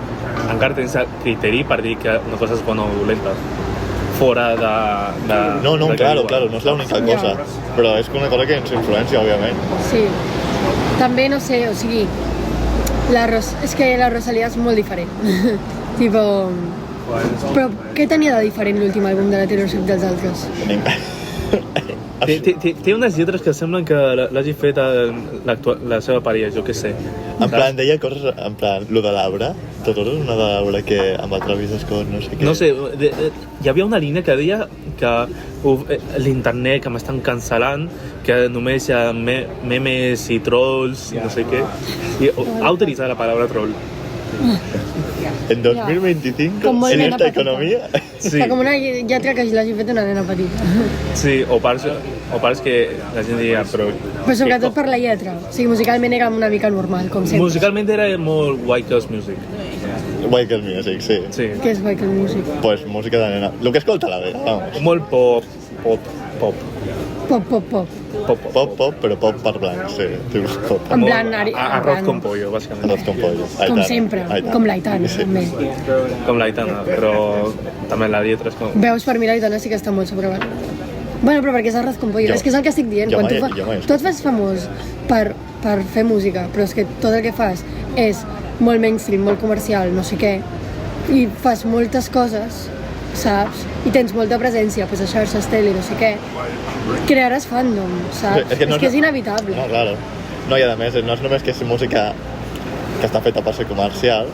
encara tens el criteri per dir que una cosa és bona o dolenta. Fora de No, de claro, no és l'única cosa. Però és una cosa que ens influencia, òbviament. Sí. També, no sé, o sigui, és que la Rosalía és molt diferent. Tipo... Però què tenia de diferent l'últim àlbum de la Taylor Swift dels altres? Té unes lletres que semblen que l'hagi fet la seva parella, jo què sé. En plan, deia coses, en plan, lo de Laura, tot és una de Laura que amb el Travis Scott, no sé què. No sé, hi havia una línia que deia que l'internet que m'estan cancel·lant, que només hi ha memes i trolls i no sé què. I ha utilitzat la paraula troll. En 2025, Com molt en nena esta petita. economia... Sí, Com una lletra que l'hagi fet una nena petita. sí, o parts que la gent diria, però... Però sobretot per la lletra. O sigui, musicalment era una mica normal, com sempre. Musicalment era molt white girls music. White Girl Music, sí. Sí. Què és Michael Music? Pues música de nena. Lo que escolta la vega, vamos. Molt pop. Pop, però pop per blanc, sí. Tipo pop. En plan... Arroz con pollo, bàsicament. Arroz con pollo. Com Aitana. sempre, Aitana. com l'Aitana, Sí. també. Com l'Aitana, però també la lletra és com... Veus, per mi l'Aitana sí que està molt sobrevalorada. Bueno, però perquè és arroz con pollo. Jo- És que és el que estic dient. jo Quan mai- tu, jo mai- tu et fas famós per fer música, però és que tot el que fas és molt mainstream, molt comercial, no sé què, i fas moltes coses, saps? I tens molta presència pues, a xarxes, tele, no sé què, crearàs fandom, saps? Sí, és que és inevitable. No, claro. No, i a més, no és només que és música que està feta per ser comercial,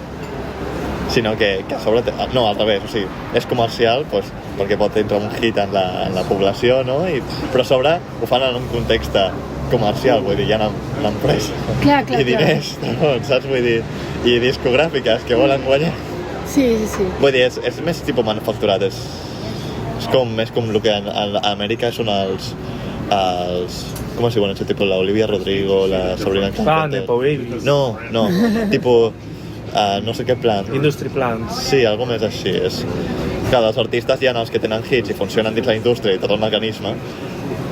sinó que a sobre... No, al revés, o sigui, és comercial pues, perquè pot entrar un hit en la població, no? Però a sobre ho fan en un context comercial, vull dir, hi ha una empresa Clar, i diners, no? Saps? Vull dir, i discogràfiques que volen guanyar. Sí. Vull dir, és més tipus manufacturat, és com el que a Amèrica són els ¿cómo se llama ese tipo? La Olivia Rodrigo, la Sabrina Carpenter. Nepo Babies. No, tipo, no sé què plan. Industry plants. Sí, algo més així. És que els artistes hi ha els que tenen hits i funcionen dins la indústria i tot el mecanisme,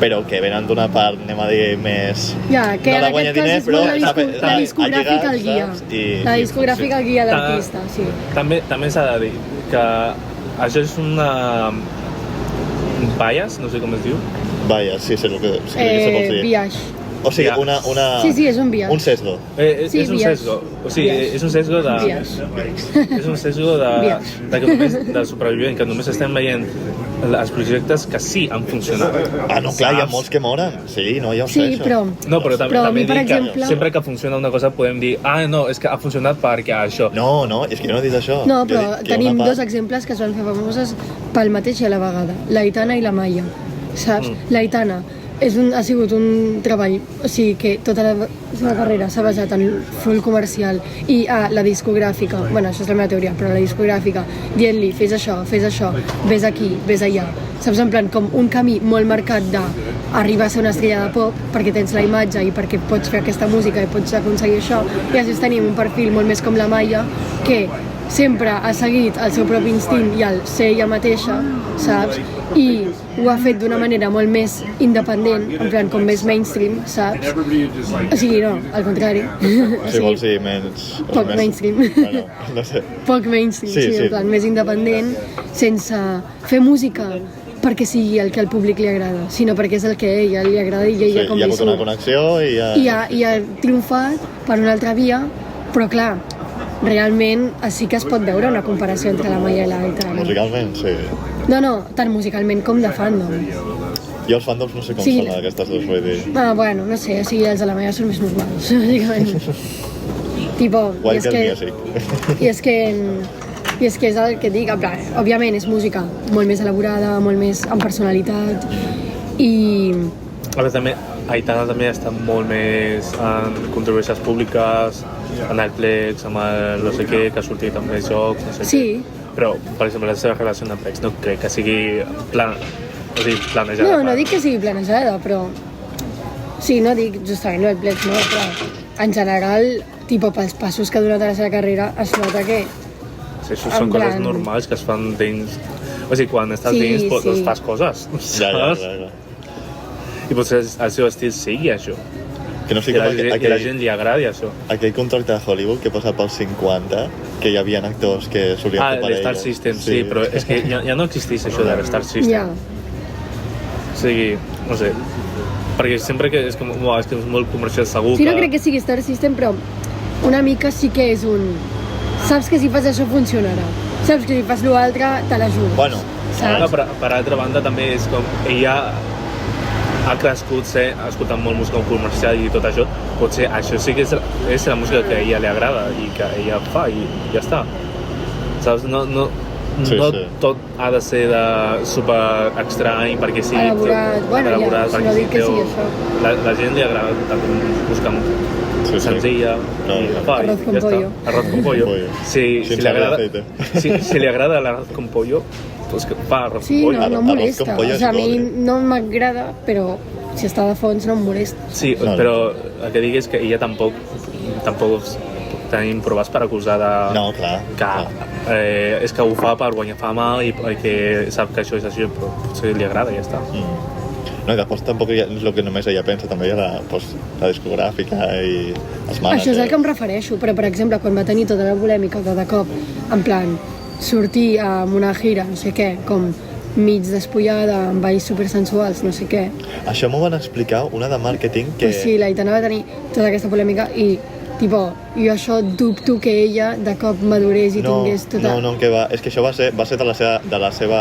però que venen d'una part, anem a dir, més... Ja, que no en de aquest guanyar cas diners, és però molt la discogràfica el guia. La discogràfica el guia l'artista, sí. També s'ha de dir que això és una bias, no sé com es diu. Vaya, sí, sé el que se pot dir. Biaix. O sigui, Biaix. una... Sí, és un biaix. Un sesgo. Sí, És un biaix. sesgo. O sigui, Biaix. és un sesgo de... Biaix. És un sesgo Biaix. de que només de supervivent, que només estem veient els projectes que sí han funcionat. Ah, no, clar, hi ha Saps? molts que moren. Sí, no, ja ho sé, Sí, això. però... No, però també a mi, per dic que exemple... sempre que funciona una cosa podem dir no, és que ha funcionat perquè això. No, és que jo no he dit això. No, Jo he però dit que tenim una dos part- exemples que es van fer famoses pel mateix i a la vegada. L'Aitana i la Maia, saps? L'Aitana ha sigut un treball, o sigui que tota la seva carrera s'ha basat en full comercial i la discogràfica, bueno, això és la meva teoria, però la discogràfica dient-li fes això, vés aquí, vés allà, saps, en plan com un camí molt marcat d'arribar a ser una estrella de pop perquè tens la imatge i perquè pots fer aquesta música i pots aconseguir això, i després tenim un perfil molt més com la Maia que sempre ha seguit el seu propi instint i el ser ella mateixa, saps? I ho ha fet d'una manera molt més independent, en plan com més mainstream, saps? O sigui, no, al contrari. Si vols dir menys... Poc mainstream. Bueno, no sé. Poc mainstream, sí, en plan més independent, sense fer música perquè sigui el que al públic li agrada, sinó perquè és el que a ella li agrada i ella com hi ha li hagut una surt. connexió i I ha triomfat per una altra via, però clar, realment sí que es pot veure una comparació entre la Maia i la Aitana. musicalment, sí. No, tant musicalment com de fandom. Jo els fandoms no sé com són aquestes dues, vull dir. Bueno, no sé, o sigui, els de la Maia són més normals, bàsicament. Tipo, i és que és el que dic, en plan, òbviament és música molt més elaborada, molt més amb personalitat i... A veure, també, Aitana també està molt més en controversies públiques, en el Plex, amb el no sé què, que ha sortit amb els jocs, no sé sí. què. Però, per exemple, la seva relació amb el Plex no crec que sigui planejada. No dic que sigui planejada, però... Sí, no dic justament el Plex, no, però en general, pels passos que ha donat a la seva carrera, es nota que... Sí, això són coses normals que es fan dins... O sigui, quan estàs dins, doncs fas coses, saps? Ja. I potser el seu estil sigui això. Que no sé com que la gent li agradi això. Aquell contracte de Hollywood que posa pels 50, que hi havia actors que solien fer per ell. l'Star System, sí, però és que ja no existeix això de l'Star System. O sigui, no sé, perquè sempre que és com, és que és molt comercial segur sí, no crec que sigui Star System, però una mica sí que és un... Saps que si fas això funcionarà. Saps que si fas l'altre te l'ajudes. Bueno, saps? Per altra banda també és com ella ha crescut escoltant molt música comercial i tot això, potser això sí que és la música que a ella li agrada i que ella fa i ja està, saps? No tot ha de ser de super estrany perquè sigui elaborat, ja, no dic que sigui això. La gent li agrada música senzilla i la fa arroz con pollo. Arroz con pollo. Si li agrada l'arroz con pollo, pues que fa arroz con pollo. Sí, no em molesta. O sigui, a mi no m'agrada, però si està de fons no em molesta. Sí, però el que dic és que ella tampoc tenim proves per acusar de... No, clar. És que ho fa per guanyar fama i que sap que això és així, però potser li agrada i ja està. No, i després tampoc és el que només ella pensa, també hi ha la discogràfica i els managers. Això és el que em refereixo, però per exemple, quan va tenir tota la polèmica de cop, en plan, sortir amb una gira, no sé què, com mig despullada, amb balls supersensuals, no sé què. Això m'ho van explicar una de màrqueting que... Pues sí, l'Aitana va tenir tota aquesta polèmica i jo això dubto que ella de cop madurés i tingués tota... No, que va, és que això va ser de la seva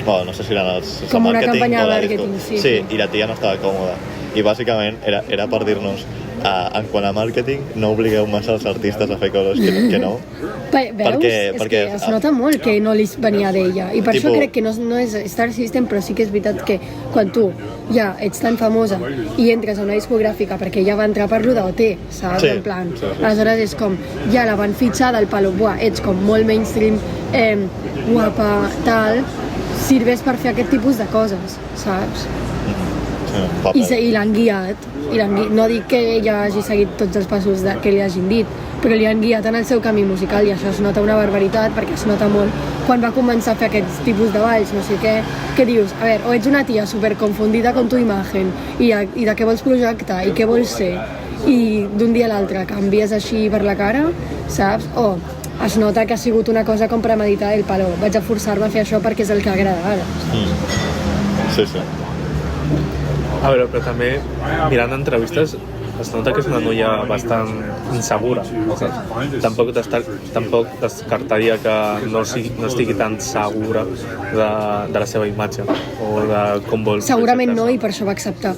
bueno, no sé si eren els com una campanya de màrqueting, sí, i la tia no estava còmoda i bàsicament era per dir-nos en quant a màrqueting no obligueu massa els artistes a fer coses que no. Veus? Perquè es nota molt que no li venia d'ella i per això crec que no és Star System, però sí que és veritat que quan tu ja ets tan famosa i entres a una discogràfica perquè ja va entrar per lo d'OT, saps? En plan, aleshores és com ja la van fitxar del palo, ets com molt mainstream, guapa, tal, sirves per fer aquest tipus de coses, saps? I l'han guiat, no dic que ella hagi seguit tots els passos que li hagin dit, però li han guiat en el seu camí musical i això es nota una barbaritat perquè es nota molt quan va començar a fer aquests tipus de balls, no sé què dius, a veure, o ets una tia superconfundida con tu imagen i de què vols projectar i què vols ser i d'un dia a l'altre canvies així per la cara, saps? O es nota que ha sigut una cosa com premeditar el palo, vaig a forçar-me a fer això perquè és el que agrada ara. Sí. A veure, però també mirant entrevistes es nota que és una noia bastant insegura. Tampoc descartaria que no estigui tan segura de la seva imatge o de com vol... Segurament no, i per això va acceptar.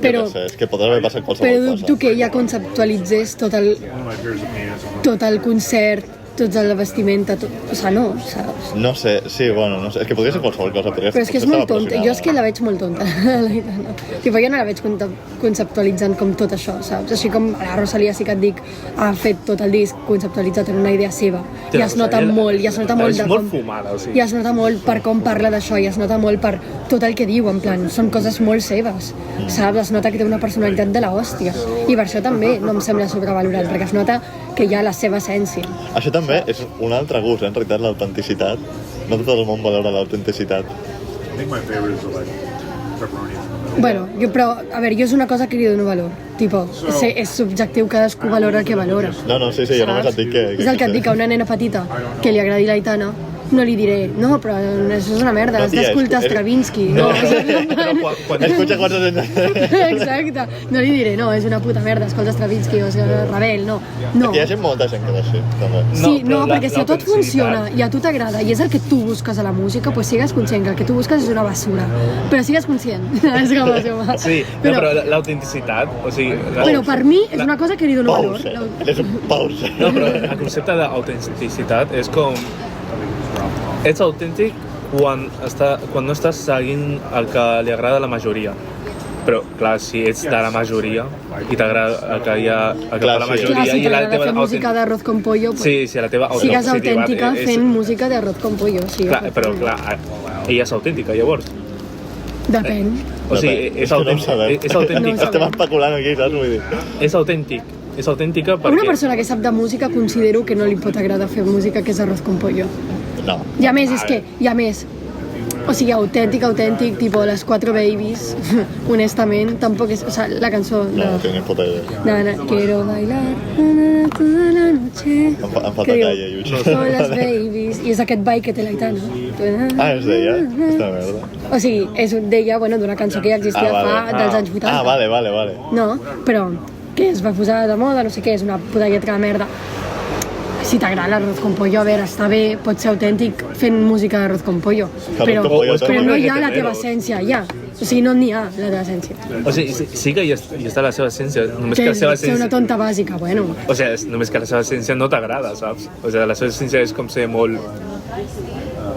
Però és que podrà haver passat qualsevol cosa. Però dubto que ella conceptualitzés tot el concert tots a la vestimenta, tot, o sigui, no, saps? No sé, sí, bueno, no sé, és que podria ser qualsevol cosa. Però és que és molt tonta, jo és que la veig molt tonta, l'Aitana. Tipo, jo no la veig conceptualitzant com tot això, saps? Així com la Rosalía sí que et dic, ha fet tot el disc conceptualitzat en una idea seva, i es nota molt, i es nota molt de com... fumada, o sigui. I es nota molt per com parla d'això, i es nota molt per tot el que diu, en plan, són coses molt seves, saps? Es nota que té una personalitat de la hòstia, i per això també no em sembla sobrevalorat, perquè es nota que hi ha la seva essència. Això també és un altre gust, en realitat, l'autenticitat. No tot el món valora l'autenticitat. Bueno, però, a veure, jo és una cosa que li dono valor. Tipo, és subjectiu, cadascú valora el que valora. No, sí, jo només et dic que... És el que et dic, a una nena petita que li agradi l'Aitana, no li diré, no, però això és una merda, has d'escoltar Stravinsky. No, escucha cuatro... Exacte, no li diré, no, és una puta merda, escolta Stravinsky o Ravel, no. Hi ha molta gent que és així, també. Sí, no, perquè si a tot funciona i a tu t'agrada i és el que tu busques a la música, pues sigues conscient que el que tu busques és una basura, però sigues conscient. És com això. Sí, però l'autenticitat, o sigui... Però per mi és una cosa que li dono valor. És un pause. No, però el concepte d'autenticitat és com... Ets autèntic quan no estàs seguint el que li agrada a la majoria. Però, clar, si ets de la majoria i t'agrada el que hi ha el que fa la majoria... Clar, si t'agrada fer música d'arroz con pollo, sí, la teva sigues autèntica fent música d'arroz con pollo. Clar, però, clar, ella és autèntica, llavors. Depèn. O sigui, és autèntic. Estem especulant aquí, saps? Vull dir. És autèntic. És autèntica perquè... Una persona que sap de música considero que no li pot agradar fer música que és arroz con pollo. No. I a més, és que, o sigui, autèntic, tipo Les Cuatro Babies, honestament, tampoc és, o sigui, la cançó... No, tiene puta idea. Quiero bailar toda la noche. Em falta calle, Yuchi. Son las babies, i és aquest ball que té l'Aitana. És d'ella? Aquesta merda. O sigui, és d'ella, bueno, d'una cançó que ja existia dels anys 80. Ah, vale. No, però que es va posar de moda, no sé què, és una puta lletra de merda. Si t'agrada l'arroz con pollo, a veure, està bé, pot ser autèntic fent música d'arroz con pollo, però no hi ha la teva essència, ja. O sigui, no n'hi ha la teva essència. O sigui, sí que hi està la seva essència, només que la seva essència... Ser una tonta bàsica, bueno. O sigui, només que la seva essència no t'agrada, saps? O sigui, la seva essència és com ser molt...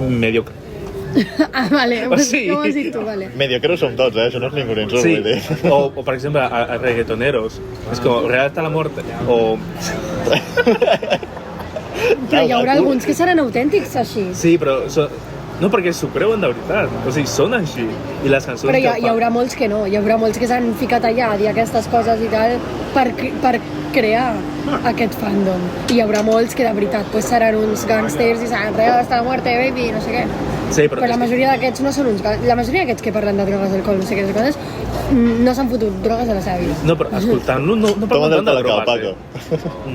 mediocre. Ah, vale, pues, sí. Com has dit tu, vale. Mediocres som tots, això no és ningú insult, sí. Vull dir. O, per exemple, a reggaetoneros, és com Real hasta la muerte, o... Però hi haurà alguns que seran autèntics així. Sí, però... No, perquè s'ho creuen de veritat. O sigui, són així. I les cançons però hi haurà molts que no. Hi haurà molts que s'han ficat allà a dir aquestes coses i tal per crear aquest fandom. I hi haurà molts que de veritat pues, seran uns gàngsters i seran Real hasta la muerte, baby, no sé què. Sí, però la majoria d'aquests no són uns gàngsters. La majoria d'aquests que parlen de drogues, alcohol, no sé què, coses, no s'han fotut drogues a la seva vida. No, però escoltant-lo no parlen tant de drogues.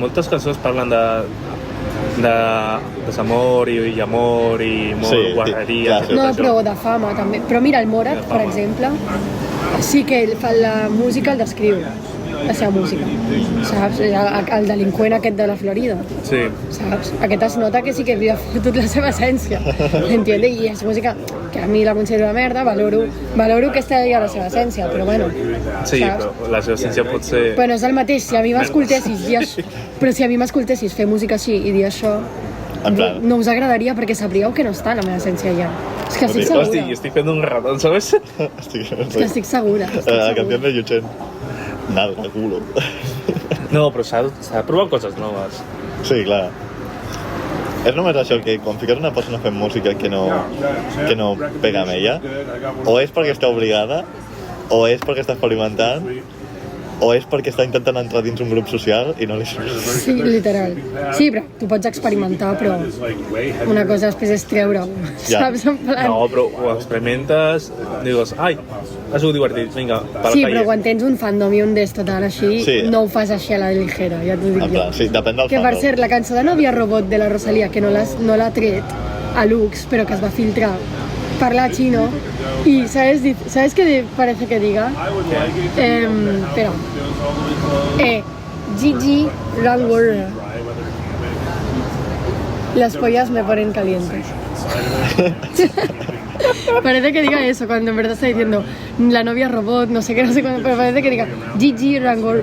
Moltes cançons parlen de desamor i amor i molt guarreria. No, però de fama també. Però mira, el Morat, per exemple, sí que la música el descriu, la seva música, saps? El delinqüent aquest de la Florida, sí. Saps? Aquest es nota que sí que havia fotut la seva essència, ¿entiendes? I és música que a mi la considero una merda, valoro que està allà la seva essència, però bueno, sí, saps? Però la seva essència pot ser... Bueno, és el mateix, si a mi m'escoltessis dir això, però si a mi m'escoltessis fer música així i dir això, no us agradaria perquè sabríeu que no està la meva essència allà. És que estic segura. Hosti, estic fent un ratón, ¿sabes? És que estic segura. La canció de Yuchen. Nada, culo. No, però s'ha de provar coses noves. Sí, clar. És només això, que quan fiques una persona fent música que no pega amb ella, o és perquè està obligada, o és perquè està experimentant, o és perquè està intentant entrar dins un grup social i no li surt. Sí, literal. Sí, però tu pots experimentar, però una cosa després és treure-ho, saps? En plan... No, però ho experimentes, dius, ai, ha sigut divertit, vinga, per la calle. Sí, però quan tens un fandom i un d'és total així, no ho fas així a la ligera, ja t'ho dic jo. Sí, depèn del fandom. Que per cert, la cançó de Novia Robot de la Rosalía, que no l'ha tret a Lux, però que es va filtrar, parla chino y ¿sabes qué parece que diga? Espera. Gigi Rangwar. Las pollas me ponen calientes. Parece que diga eso cuando en verdad está diciendo la novia robot, no sé qué, pero parece que diga Gigi Rangwar.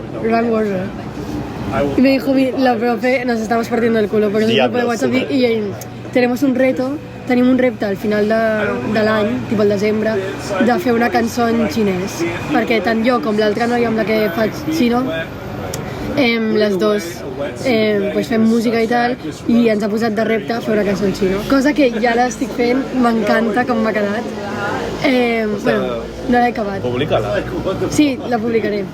Y me dijo la profe, nos estamos partiendo el culo, porque es un grupo de WhatsApp y tenemos un reto, tenim un repte al final de l'any, tipus al desembre, de fer una cançó en xinès, perquè tant jo com l'altra noia amb la que faig xino, les dos pues fem música i tal, i ens ha posat de repte fer una cançó en xino, cosa que ja l'estic fent, m'encanta com m'ha quedat. Bueno, no l'he acabat. Publica-la. Sí, la publicaré.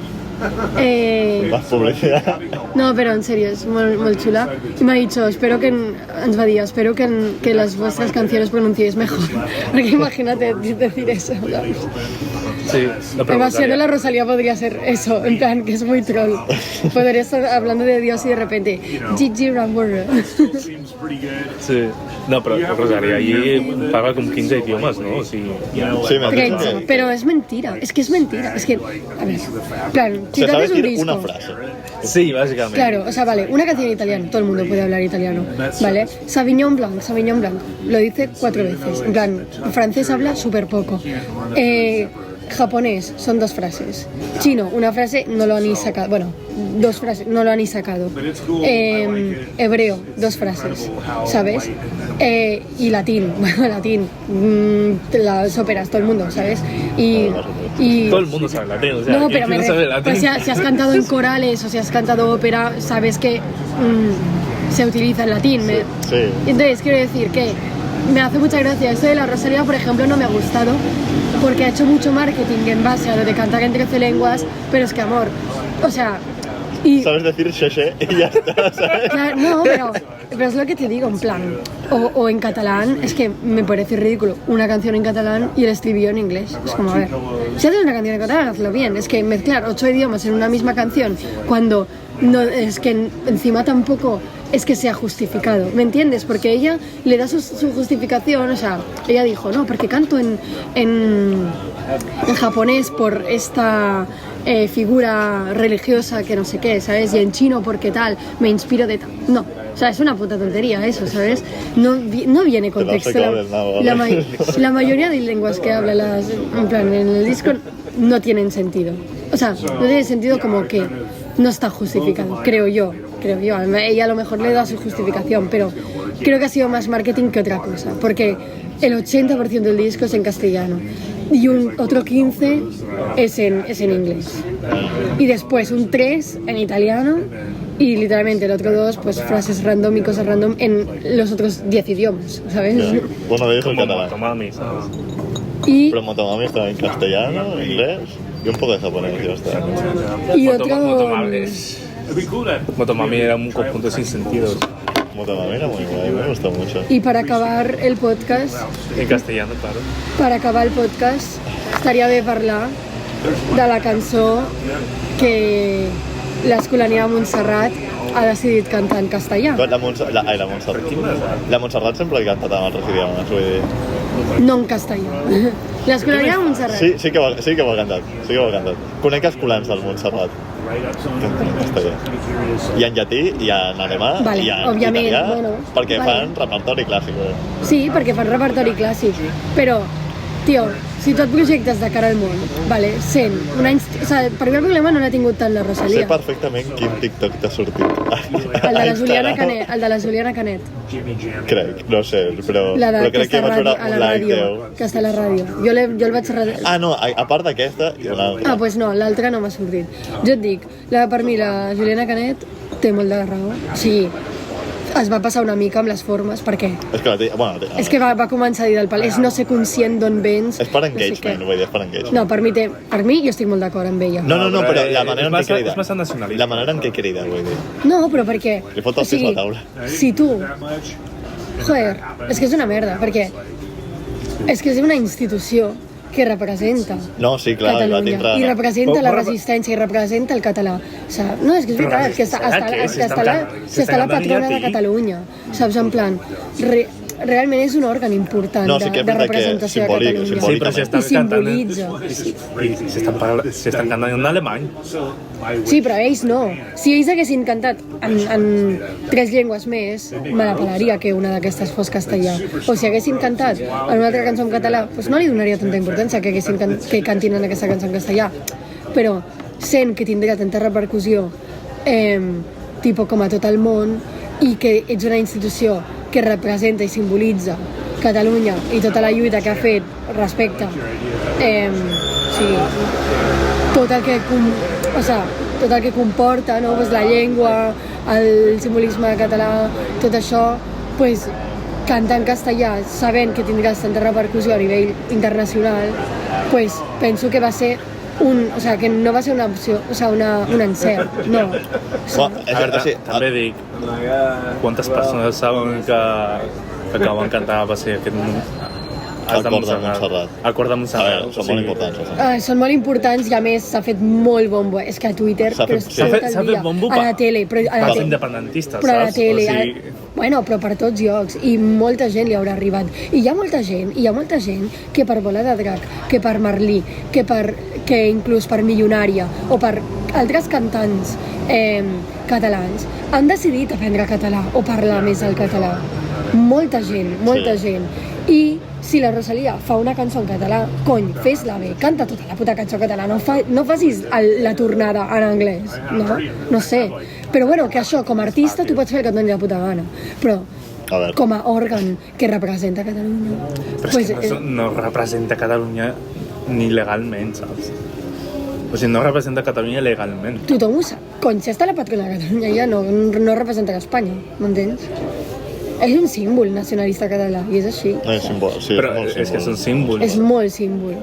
¿Vas publicidad? No, pero en serio, es muy chula. Y me ha dicho, espero que las vuestras canciones pronunciéis mejor. Porque imagínate decir eso. Sí, la evasión de la Rosalía podría ser eso, en plan, que es muy troll. Podría estar hablando de Dios y de repente, Gigi Ramburra. Sí, no, pero Rosalía allí paga con 15 idiomas, ¿no? O sigui, sí, me 30, pero es mentira, es que es mentira. Es que, a ver, claro, si tú haces un disco... una frase. Sí, básicamente. Claro, o sea, vale, una canción en italiano, todo el mundo puede hablar italiano, ¿vale? Sauvignon Blanc, lo dice 4 veces. En plan, francés habla súper poco. Japonés, son 2 frases. Chino, una frase, no lo han ni sacado. Bueno, 2 frases, no lo han ni sacado. Hebreo, 2 frases, ¿sabes? Y latín, bueno, latín, las óperas, todo el mundo, ¿sabes? Y todo el mundo sabe latín, o sea, no, pero no sabe latín? Pues si has cantado en corales o si has cantado ópera, sabes que se utiliza el latín. Sí. Entonces, quiero decir que me hace mucha gracia. Esto de la Rosalía, por ejemplo, no me ha gustado porque ha hecho mucho marketing en base a lo de cantar en 13 lenguas, pero es que, amor, o sea... Sabes decir xexe y ya está, ¿sabes? Claro, no, pero es lo que te digo, en plan, o en catalán, es que me parece ridículo una canción en catalán y el estribillo en inglés. Es como, a ver, si haces una canción en catalán, hazlo bien. Es que mezclar 8 idiomas en una misma canción cuando no, es que encima tampoco es que sea justificado, ¿me entiendes? Porque ella le da su justificación, o sea, ella dijo, no, porque canto en japonés por esta figura religiosa que no sé qué, ¿sabes? Y en chino porque tal, me inspiro de tal. No, o sea, es una puta tontería eso, ¿sabes? No viene contexto. La mayoría de lenguas que habla en plan, en el disco no tienen sentido. O sea, no tiene sentido como que no está justificado, creo yo. Ella a lo mejor le da su justificación, pero creo que ha sido más marketing que otra cosa, porque el 80% del disco es en castellano y otro 15% es en inglés. Y después un 3% en italiano y literalmente el otro 2%, pues frases random y cosas random en los otros 10 idiomas, ¿sabes? Yeah. Bueno, de eso en catalán. Motomami, ¿sabes? Pero Motomami estaba en castellano, inglés y un poco de japonés, ya está. Y otro... Motomami era un conjunto sin sentido. Motomami era muy guay, me gustó mucho. Y para acabar el podcast... En castellano, claro. Para acabar el podcast, estaria bé parlar de la cançó que l'Escolania de Montserrat ha decidit cantar en castellà. La Montserrat. La Montserrat sempre ha cantat amb altres idiomes, vull dir... No en castellà. L'Escolania de Montserrat. Sí que ho ha cantat. Conec escolans del Montserrat. En castellà. I en llatí, i en alemà, vale, i en italià, bueno, perquè fan repertori clàssic. Sí, perquè fan repertori clàssic, però, tio, si tu et projectes de cara al món, vale, sent una... O sigui, per mi el problema no l'ha tingut tant la Rosalía. Sé perfectament quin TikTok t'ha sortit. El de la Juliana Canet. Crec, no sé, però crec que vaig veure un live teu. Que està a la ràdio. Jo el vaig... Ah, no, a part d'aquesta, hi ha una altra. Ah, doncs no, l'altra no m'ha sortit. Jo et dic, per mi la Juliana Canet té molt de raó. O sigui, es va passar una mica amb les formes, per què? És que va començar a dir del pal, és no ser conscient d'on vens... És per engagement, vull dir, és per engagement. No, per mi jo estic molt d'acord amb ella. No, però la manera en què crida. És massa nacionalista. La manera en què crida, vull dir. No, però per què? Li fot els pis a la taula. Si tu... Joder, és que és una merda, perquè és que és una institució que representa Catalunya i representa la resistència i representa el català. O sigui, no, és que és veritat, que està la patrona de Catalunya, saps? En plan, realment és un òrgan important de representació de Catalunya. Sí, però i simbolitza. Si estan cantant en alemany. Sí, però ells no. Si ells haguessin cantat en 3 llengües més, me la pelaria que una d'aquestes fos castellà. O si haguessin cantat en una altra cançó en català, doncs no li donaria tanta importància que cantin en aquesta cançó en castellà. Però sent que tindrà tanta repercussió tipus com a tot el món, i que ets una institució que representa i simbolitza Catalunya i tota la lluita que ha fet respecte tot el que comporta, no? Pues la llengua, el simbolisme català, tot això, pues, cantar en castellà sabent que tindràs tanta repercussió a nivell internacional, pues penso que va ser que no va ser una opció, un encert, no. També dic, quantes persones saben que el que van cantar va ser aquest el cor de Montserrat. El cor de Montserrat. Són molt importants. Són molt importants i a més s'ha fet molt bombo. És que a Twitter s'ha fet bombo a la tele, pels independentistes, però a la tele, bueno, però per tots llocs, i molta gent li haurà arribat. I hi ha molta gent que per Bola de Drac, que per Merlí, que inclús per Milionària o per altres cantants catalans han decidit aprendre català o parlar més el català. Molta gent. I si la Rosalia fa una cançó en català, cony, fes-la bé, canta tota la puta cançó en català, no facis la tornada en anglès, no sé. Però bueno, que això, com a artista, tu pots fer el que et doni la puta gana, però com a òrgan que representa Catalunya... Però és que no representa Catalunya ni legalment, saps? O sigui, no representa Catalunya legalment. Tothom ho sap. Cony, si està la patrona de Catalunya ja no representa Espanya, m'entens? És un símbol nacionalista català, i és així. És símbol, sí, però és que és un símbol. És molt símbol.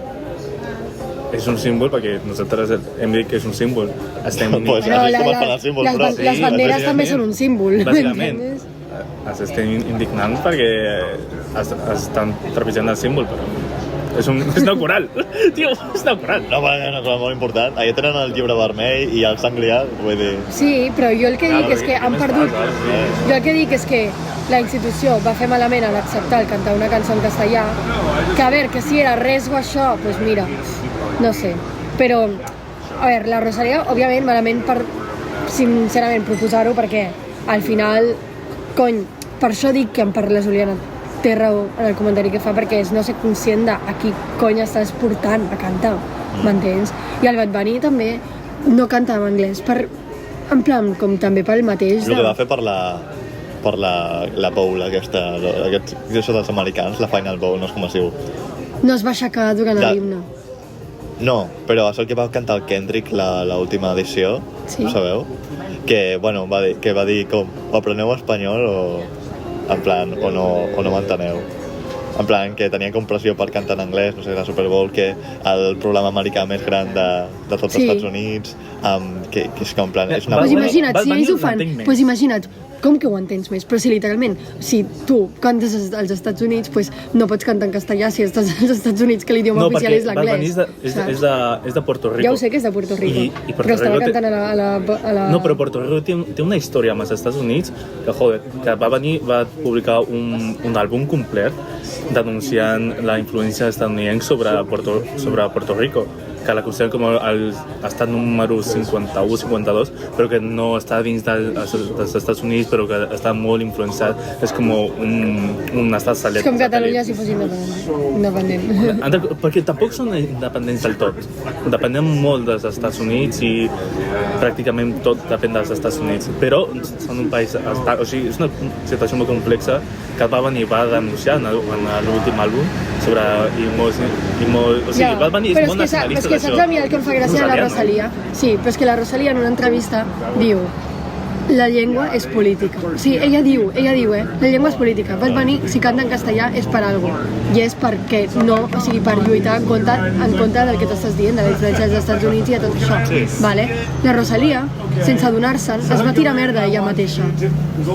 És un símbol perquè nosaltres hem dit que és un símbol. Estem les banderes també són un símbol. Bàsicament, ens estem indignant perquè estan trepitjant el símbol, però és una coral, tio, és una coral. No, però és una coral molt important. Allà tenen el llibre vermell i el sanglià, vull dir... Sí, però jo el que dic és que han perdut... Jo el que dic és que la institució va fer malament en acceptar el cantar una cançó en castellà, que a veure, que si era res o això, doncs mira, no sé. Però, a veure, la Rosalia, òbviament, malament per, sincerament, proposar-ho, perquè al final, cony, per això dic que em parla Juliana té raó en el comentari que fa, perquè és no ser conscient de a qui cony estàs portant a cantar, m'entens? I el Bad Bunny també no canta en anglès, en plan, com també pel mateix... El que va fer per la bowl aquesta, això dels americans, la Final Bowl, no és com es diu. No es va aixecar durant l'himne. No, però és el que va cantar el Kendrick l'última edició, sí. Ho sabeu? Que, bueno, va dir com, o apreneu espanyol o... en plan, o no m'enteneu. En plan, que tenia compressió per cantar en anglès, no sé, la Super Bowl, que el programa americà més gran de tots els Estats Units, que és com en plan... Pues imagina't, si ells ho fan, pues imagina't, com que ho entens més? Però si literalment, si tu cantes als Estats Units, pues no pots cantar en castellà si estàs als Estats Units, que l'idioma oficial és l'anglès. No, perquè és de Puerto Rico. Ja ho sé que és de Puerto Rico, però estava cantant a la... No, però Puerto Rico té una història amb els Estats Units que, joder, que va publicar un àlbum complet denunciant la influència estadounidense sobre Puerto Rico, que la consideren com l'estat número 51-52, però que no està dins dels Estats Units, però que està molt influenciat. És com un estat salet. És com Catalunya si fos independent. Perquè tampoc són independents del tot. Depenen molt dels Estats Units i pràcticament tot depèn dels Estats Units. Però són un país... O sigui, és una situació molt complexa que va venir va denunciar en l'últim àlbum sobre... O sigui, va venir és molt nacionalista. És que saps a mi el que em fa gràcia de la Rosalia? Sí, però és que la Rosalia en una entrevista diu la llengua és política. Sí, ella diu, la llengua és política. Bad Bunny, si canta en castellà, és per alguna cosa. I és perquè no, o sigui, per lluitar en contra del que t'estàs dient, de la influència dels Estats Units i de tot això. Vale? La Rosalia, sense adonar-se'n, es va tirar merda ella mateixa.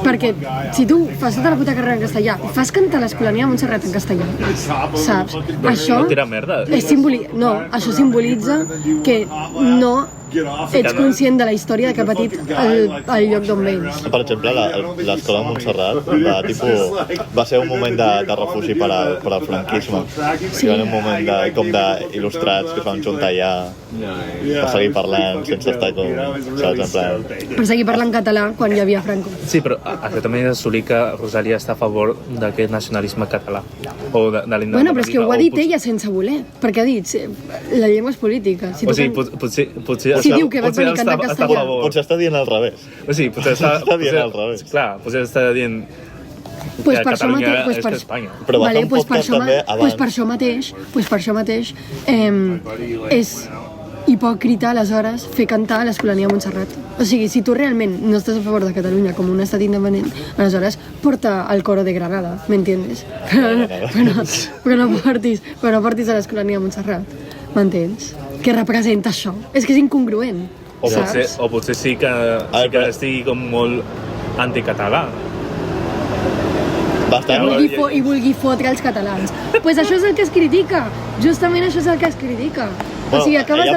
Perquè si tu fas tota la puta carrera en castellà i fas cantar l'Escolania a Montserrat en castellà, saps? Això això simbolitza que no ets conscient de la història que ha patit el lloc d'on vens. Per exemple, l'escola de Montserrat va ser un moment de refugi per al franquisme. Sí. Va ser un moment com d'il·lustrats que es van juntar allà per seguir parlant sense estar com... Saps, en plan... Per seguir parlant català quan hi havia Franco. Sí, però això també és assolir que Rosalia està a favor d'aquest nacionalisme català. O de l'independentisme. Bueno, però és que ho ha dit ella sense voler, perquè ha dit la llengua és política. O sigui, potser Si diu que vaig venir a cantar en castellà. Potser està dient al revés. O sigui, potser està dient al revés. Clar, potser està dient pues que Catalunya és que Espanya. Però va fer un podcast també abans. Per això mateix és hipòcrita, aleshores, fer cantar a l'Escolania de Montserrat. O sigui, si tu realment no estàs a favor de Catalunya com un estat independent, aleshores porta al coro de Granada, ¿m'entiendes? Però no portis a l'Escolania de Montserrat, m'entens? Que representa això. És que és incongruent, saps? O potser sí que estigui com molt anticatalà. I vulgui fotre els catalans. Pues això és el que es critica. Justament això és el que es critica. Bueno, o sigui, acabes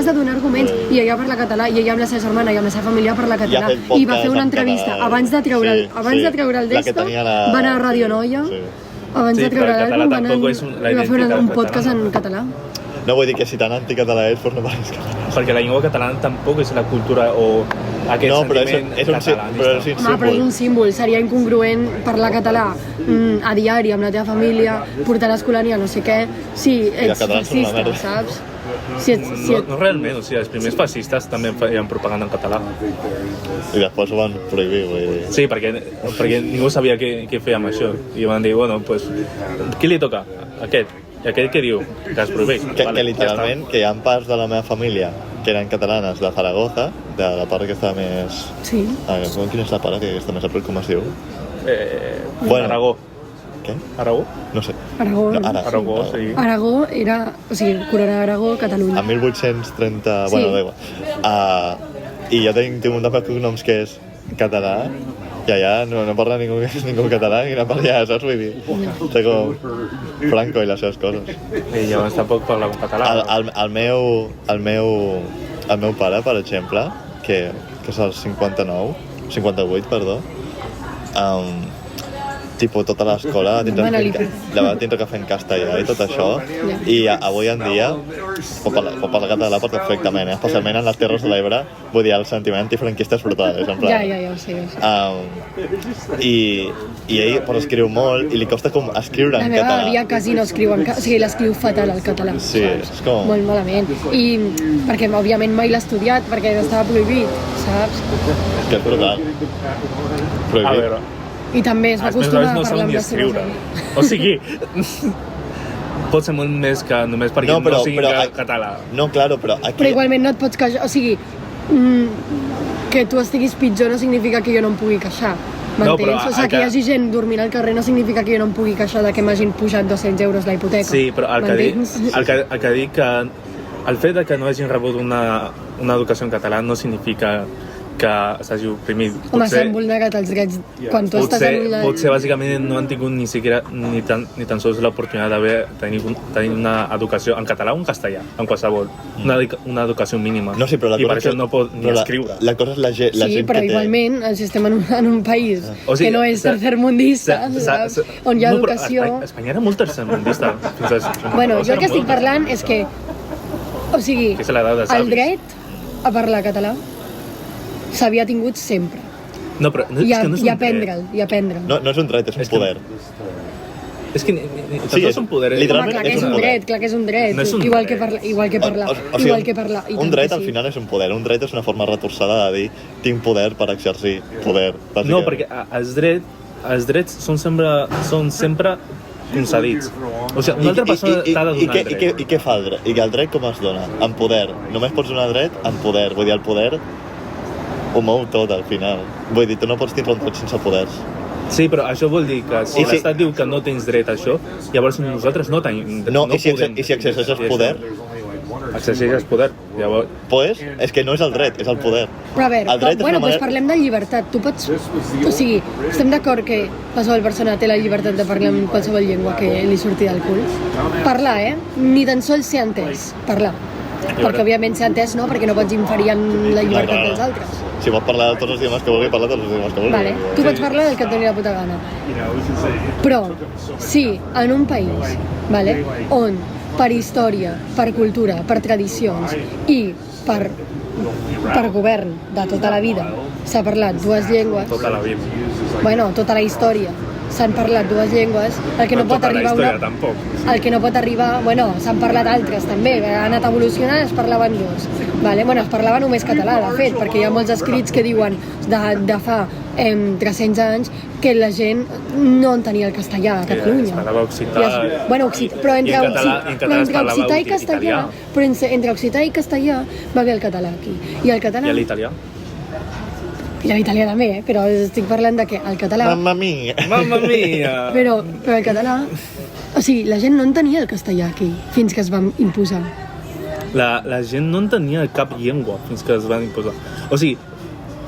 de donar arguments i ella parla català i ella amb la seva germana i amb la seva família parla català i va fer una entrevista abans de treure el d'esto va anar a Radio Noia abans de treure l'àlbum va fer un podcast en català. No vull dir que si tan anticatalà és, doncs no parles català. Perquè la llengua catalana tampoc és la cultura o aquest sentiment catalanista. Però és un símbol. Seria incongruent parlar català a diari amb la teva família, portar l'Escolania, no sé què. Sí, ets fascista, saps? No realment, o sigui, els primers fascistes també feien propaganda en català. I després ho van prohibir, vull dir. Sí, perquè ningú sabia què fer amb això. I van dir, bueno, doncs, qui li toca? Aquest. I aquell que diu que es prohibeix. Que literalment, que hi ha parts de la meva família que eren catalanes de Zaragoza, de la part que està més... Sí. Quina és la part que està més a prop, com es diu? Aragó. Què? Aragó? No sé. Aragó. Aragó, sí. Aragó era... O sigui, Corona d'Aragó, Catalunya. A 1830... Sí. Bueno, d'aigua. I jo tinc un de cognoms que és català, i allà no parla ningú català ni no parla allà, saps? Vull dir, sé com Franco i les seves coses. I llavors tampoc parla en català. El meu pare, per exemple, que és el 58, perdó, tipo tota l'escola la va tindre que fer en castellà i tot això, i avui en dia pot parlar català perfectament, especialment en les Terres de l'Ebre, vull dir, el sentiment antifranquista és brutal, en plan. Ja ho sé. I ell però escriu molt i li costa com escriure en català. La meva àvia quasi no escriu o sigui, l'escriu fatal al català. Sí, és com... Molt malament. I perquè òbviament mai l'ha estudiat perquè estava prohibit, saps? És que és brutal. Prohibit. A veure, i també es va acostumar a parlar amb les seves. O sigui, pot ser molt més que només perquè no sigui català. No, claro, però aquí... Però igualment no et pots queixar, o sigui, que tu estiguis pitjor no significa que jo no em pugui queixar, m'entens? O sigui, que hi hagi gent dormint al carrer no significa que jo no em pugui queixar de que m'hagin pujat 200 euros la hipoteca. Sí, però el que dic que el fet que no hagin rebut una educació en català no significa que s'hagi oprimit. Home, s'han vulnerat els drets quan tu estàs en una... Potser bàsicament no han tingut ni tan sols l'oportunitat de tenir una educació en català o en castellà, en qualsevol. Una educació mínima. No, sí, però i per això no pot ni escriure. La cosa és la gent sí, però igualment estem en un país que no és tercermundista, saps? On hi ha educació... Espanya era molt tercermundista. Bueno, jo el que estic parlant és que... O sigui, el dret a parlar català s'havia tingut sempre. No, però és que no és un dret. No és un dret, és un poder. És que tots són poder. Literalment clar que és un dret. No és un igual que parlar. Un dret al final és un poder. Un dret és una forma retorçada de dir tinc poder per exercir poder. No, perquè els drets són sempre concedits. O sigui, una altra persona t'ha de donar el dret. I què fa el dret? I el dret com es dona? Amb poder. Només pots donar dret amb poder. Vull dir, el poder ho mou tot al final. Vull dir, tu no pots tindre un dret sense poders. Sí, però això vol dir que si l'Estat diu que no tens dret a això, llavors nosaltres no tenim... I si exerceixes poder? Exerceixes poder, llavors... Pues, és que no és el dret, és el poder. Però a veure, doncs parlem de llibertat. Tu pots... O sigui, estem d'acord que qualsevol persona té la llibertat de parlar en qualsevol llengua que li surti del cul? Parlar, Ni tan sols ser entès. Parlar. Perquè òbviament ser entès no, perquè no pots inferir en la llibertat dels altres. Si pots parlar tots els idiomes que vulgui, parla tots els idiomes que vulgui. Vale. Tu pots parlar del que et doni la puta gana. Però, si en un país, on per història, per cultura, per tradicions i per govern de tota la vida s'ha parlat dues llengües... Tota la vida. Bueno, tota la història. s'han parlat dues llengües, el que no pot arribar el que no pot arribar, bueno, s'han parlat altres també, ha anat evolucionant, es parlaven dos. Vale? Bueno, es parlava només català, de fet, perquè hi ha molts escrits que diuen de fa 300 anys que la gent no entenia el castellà a Catalunya. Es parlava occità. Bueno, però entre occità i castellà, però entre occità i castellà va haver el català aquí. I el català... I l'italià? I l'italià també, però estic parlant de que el català... Mamma mia! Mamma mia! Però el català... O sigui, la gent no entenia el castellà aquí, fins que es va imposar. La gent no entenia cap llengua fins que es van imposar. O sigui,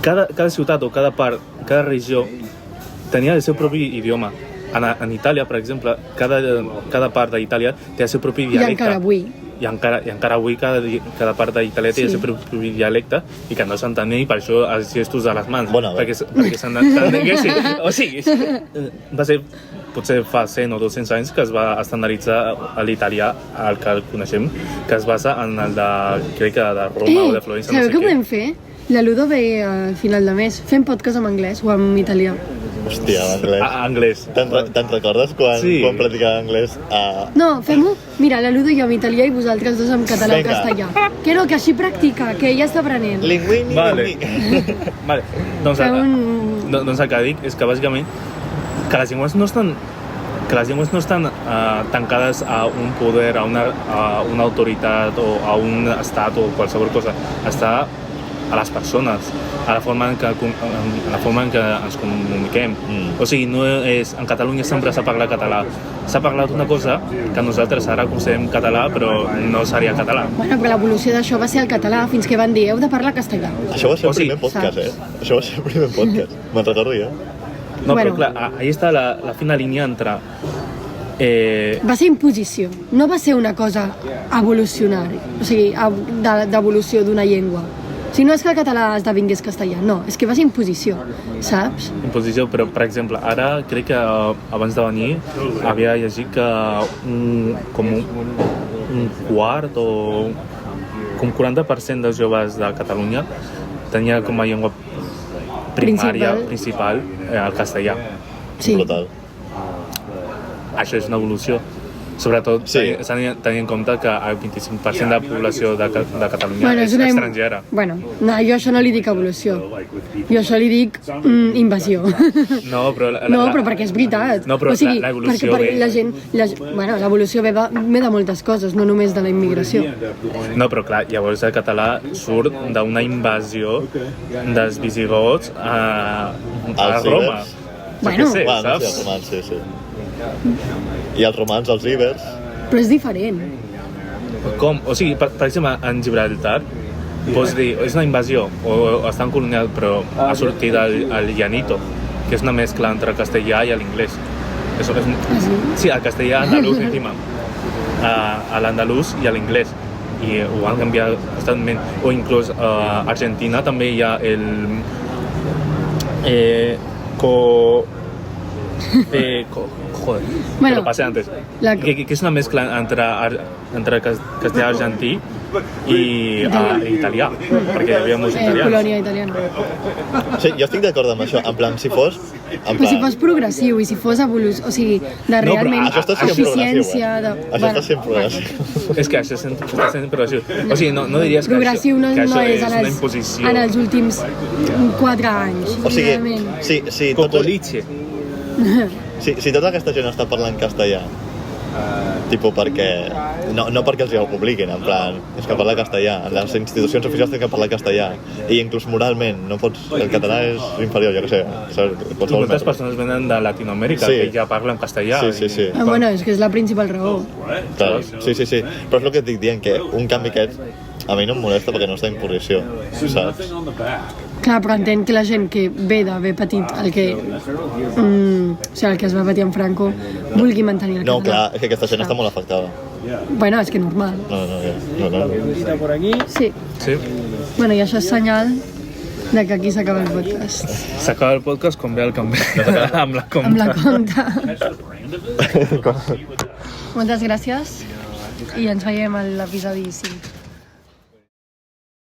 cada ciutat o cada part, cada regió tenia el seu propi idioma. En Itàlia, per exemple, cada part d'Itàlia té el seu propi dialecte. I encara avui. I encara avui cada part d'Itàlia té el seu propi dialecte i que no s'entenia, i per això els gestos de les mans, perquè s'entenguessin. O sigui, va ser potser fa 100 o 200 anys que es va estandaritzar l'italià, el que el coneixem, que es basa en el de, crec que de Roma o de Florència. Sabeu què podem fer? La Ludo ve al final de mes. Fem podcast en anglès o en italià. Hòstia, anglès. Anglès. Te'n recordes quan practicava anglès? No, fem-ho. Mira, la Ludo i jo en italià i vosaltres dos en català o castellà. Que no, que així practica, que ja està aprenent. Vale. Doncs el que dic és que bàsicament que les llengües no estan tancades a un poder, a una autoritat o a un estat o qualsevol cosa. Està a les persones, a la forma en què ens comuniquem. O sigui, no és... En Catalunya sempre s'ha parlat català. S'ha parlat una cosa que nosaltres ara considerem català, però no seria català. Bueno, però l'evolució d'això va ser el català, fins que van dir, heu de parlar castellà. Això va ser el primer podcast, Això va ser el primer podcast. Me'n recordo jo. No, però clar, ahí està la fina línia entre... Va ser imposició, no va ser una cosa evolucionària, o sigui, d'evolució d'una llengua. O sigui, no és que el català esdevingués castellà, no, és que va ser imposició, saps? Imposició, però, per exemple, ara crec que abans de venir havia llegit que com un quart o com 40% dels joves de Catalunya tenia com a llengua primària, principal, el castellà. Sí. Total. Això és una evolució. Sobretot tenint en compte que el 25% de la població de Catalunya és estrangera. Bueno, no, jo això no li dic evolució. Jo això li dic invasió. No, però perquè és veritat. No, però l'evolució ve... L'evolució ve de moltes coses, no només de la immigració. No, però clar, llavors el català surt d'una invasió dels visigots a Roma. Bueno, els romans, sí. I els romans, els ibers... Però és diferent. Com? O sigui, per exemple, en Gibraltar, pots dir, és una invasió, o estan colonial, però ha sortit el llanito, que és una mescla entre el castellà i l'inglès. Sí, el castellà andalús, encima. A l'andalús i a l'inglès. I ho han canviat constantment. O inclús a Argentina també hi ha el... Joder, bueno, lo pasé antes. Que és una mescla entre castellà argentí i italià, perquè hi havia molts italians. Colònia italiana. Sí, jo estic d'acord amb això, en plan, si fos... Però si fos progressiu i si fos evolució, o sigui, de realment eficiència... Això està sent progressiu. És que això està sent progressiu. O sigui, no diries que això és una imposició. En els últims 4 anys. O sigui, sí, Cocoliche. Si tota aquesta gent està parlant castellà, tipus perquè... No perquè els ho publiquin, en plan, és que parla castellà, les institucions oficials tenen que parlar castellà, i inclús moralment, no pots... El català és inferior, jo què sé. Moltes persones venen de Latinoamèrica, que ja parlen castellà. Sí. Bueno, és que és la principal raó. Clar, sí. Però és el que et dic dient, que un canvi aquest a mi no em molesta perquè no està en posició, saps? Clar, però entenc que la gent que ve d'haver patit el que es va patir en Franco vulgui mantenir el català. No, clar, és que aquesta gent està molt afectada. Bueno, és que normal. No. Sí. Bueno, i això és senyal de que aquí s'acaba el podcast. S'acaba el podcast com ve el canvi amb la compta. Amb la compta. Moltes gràcies i ens veiem a l'episodi 5.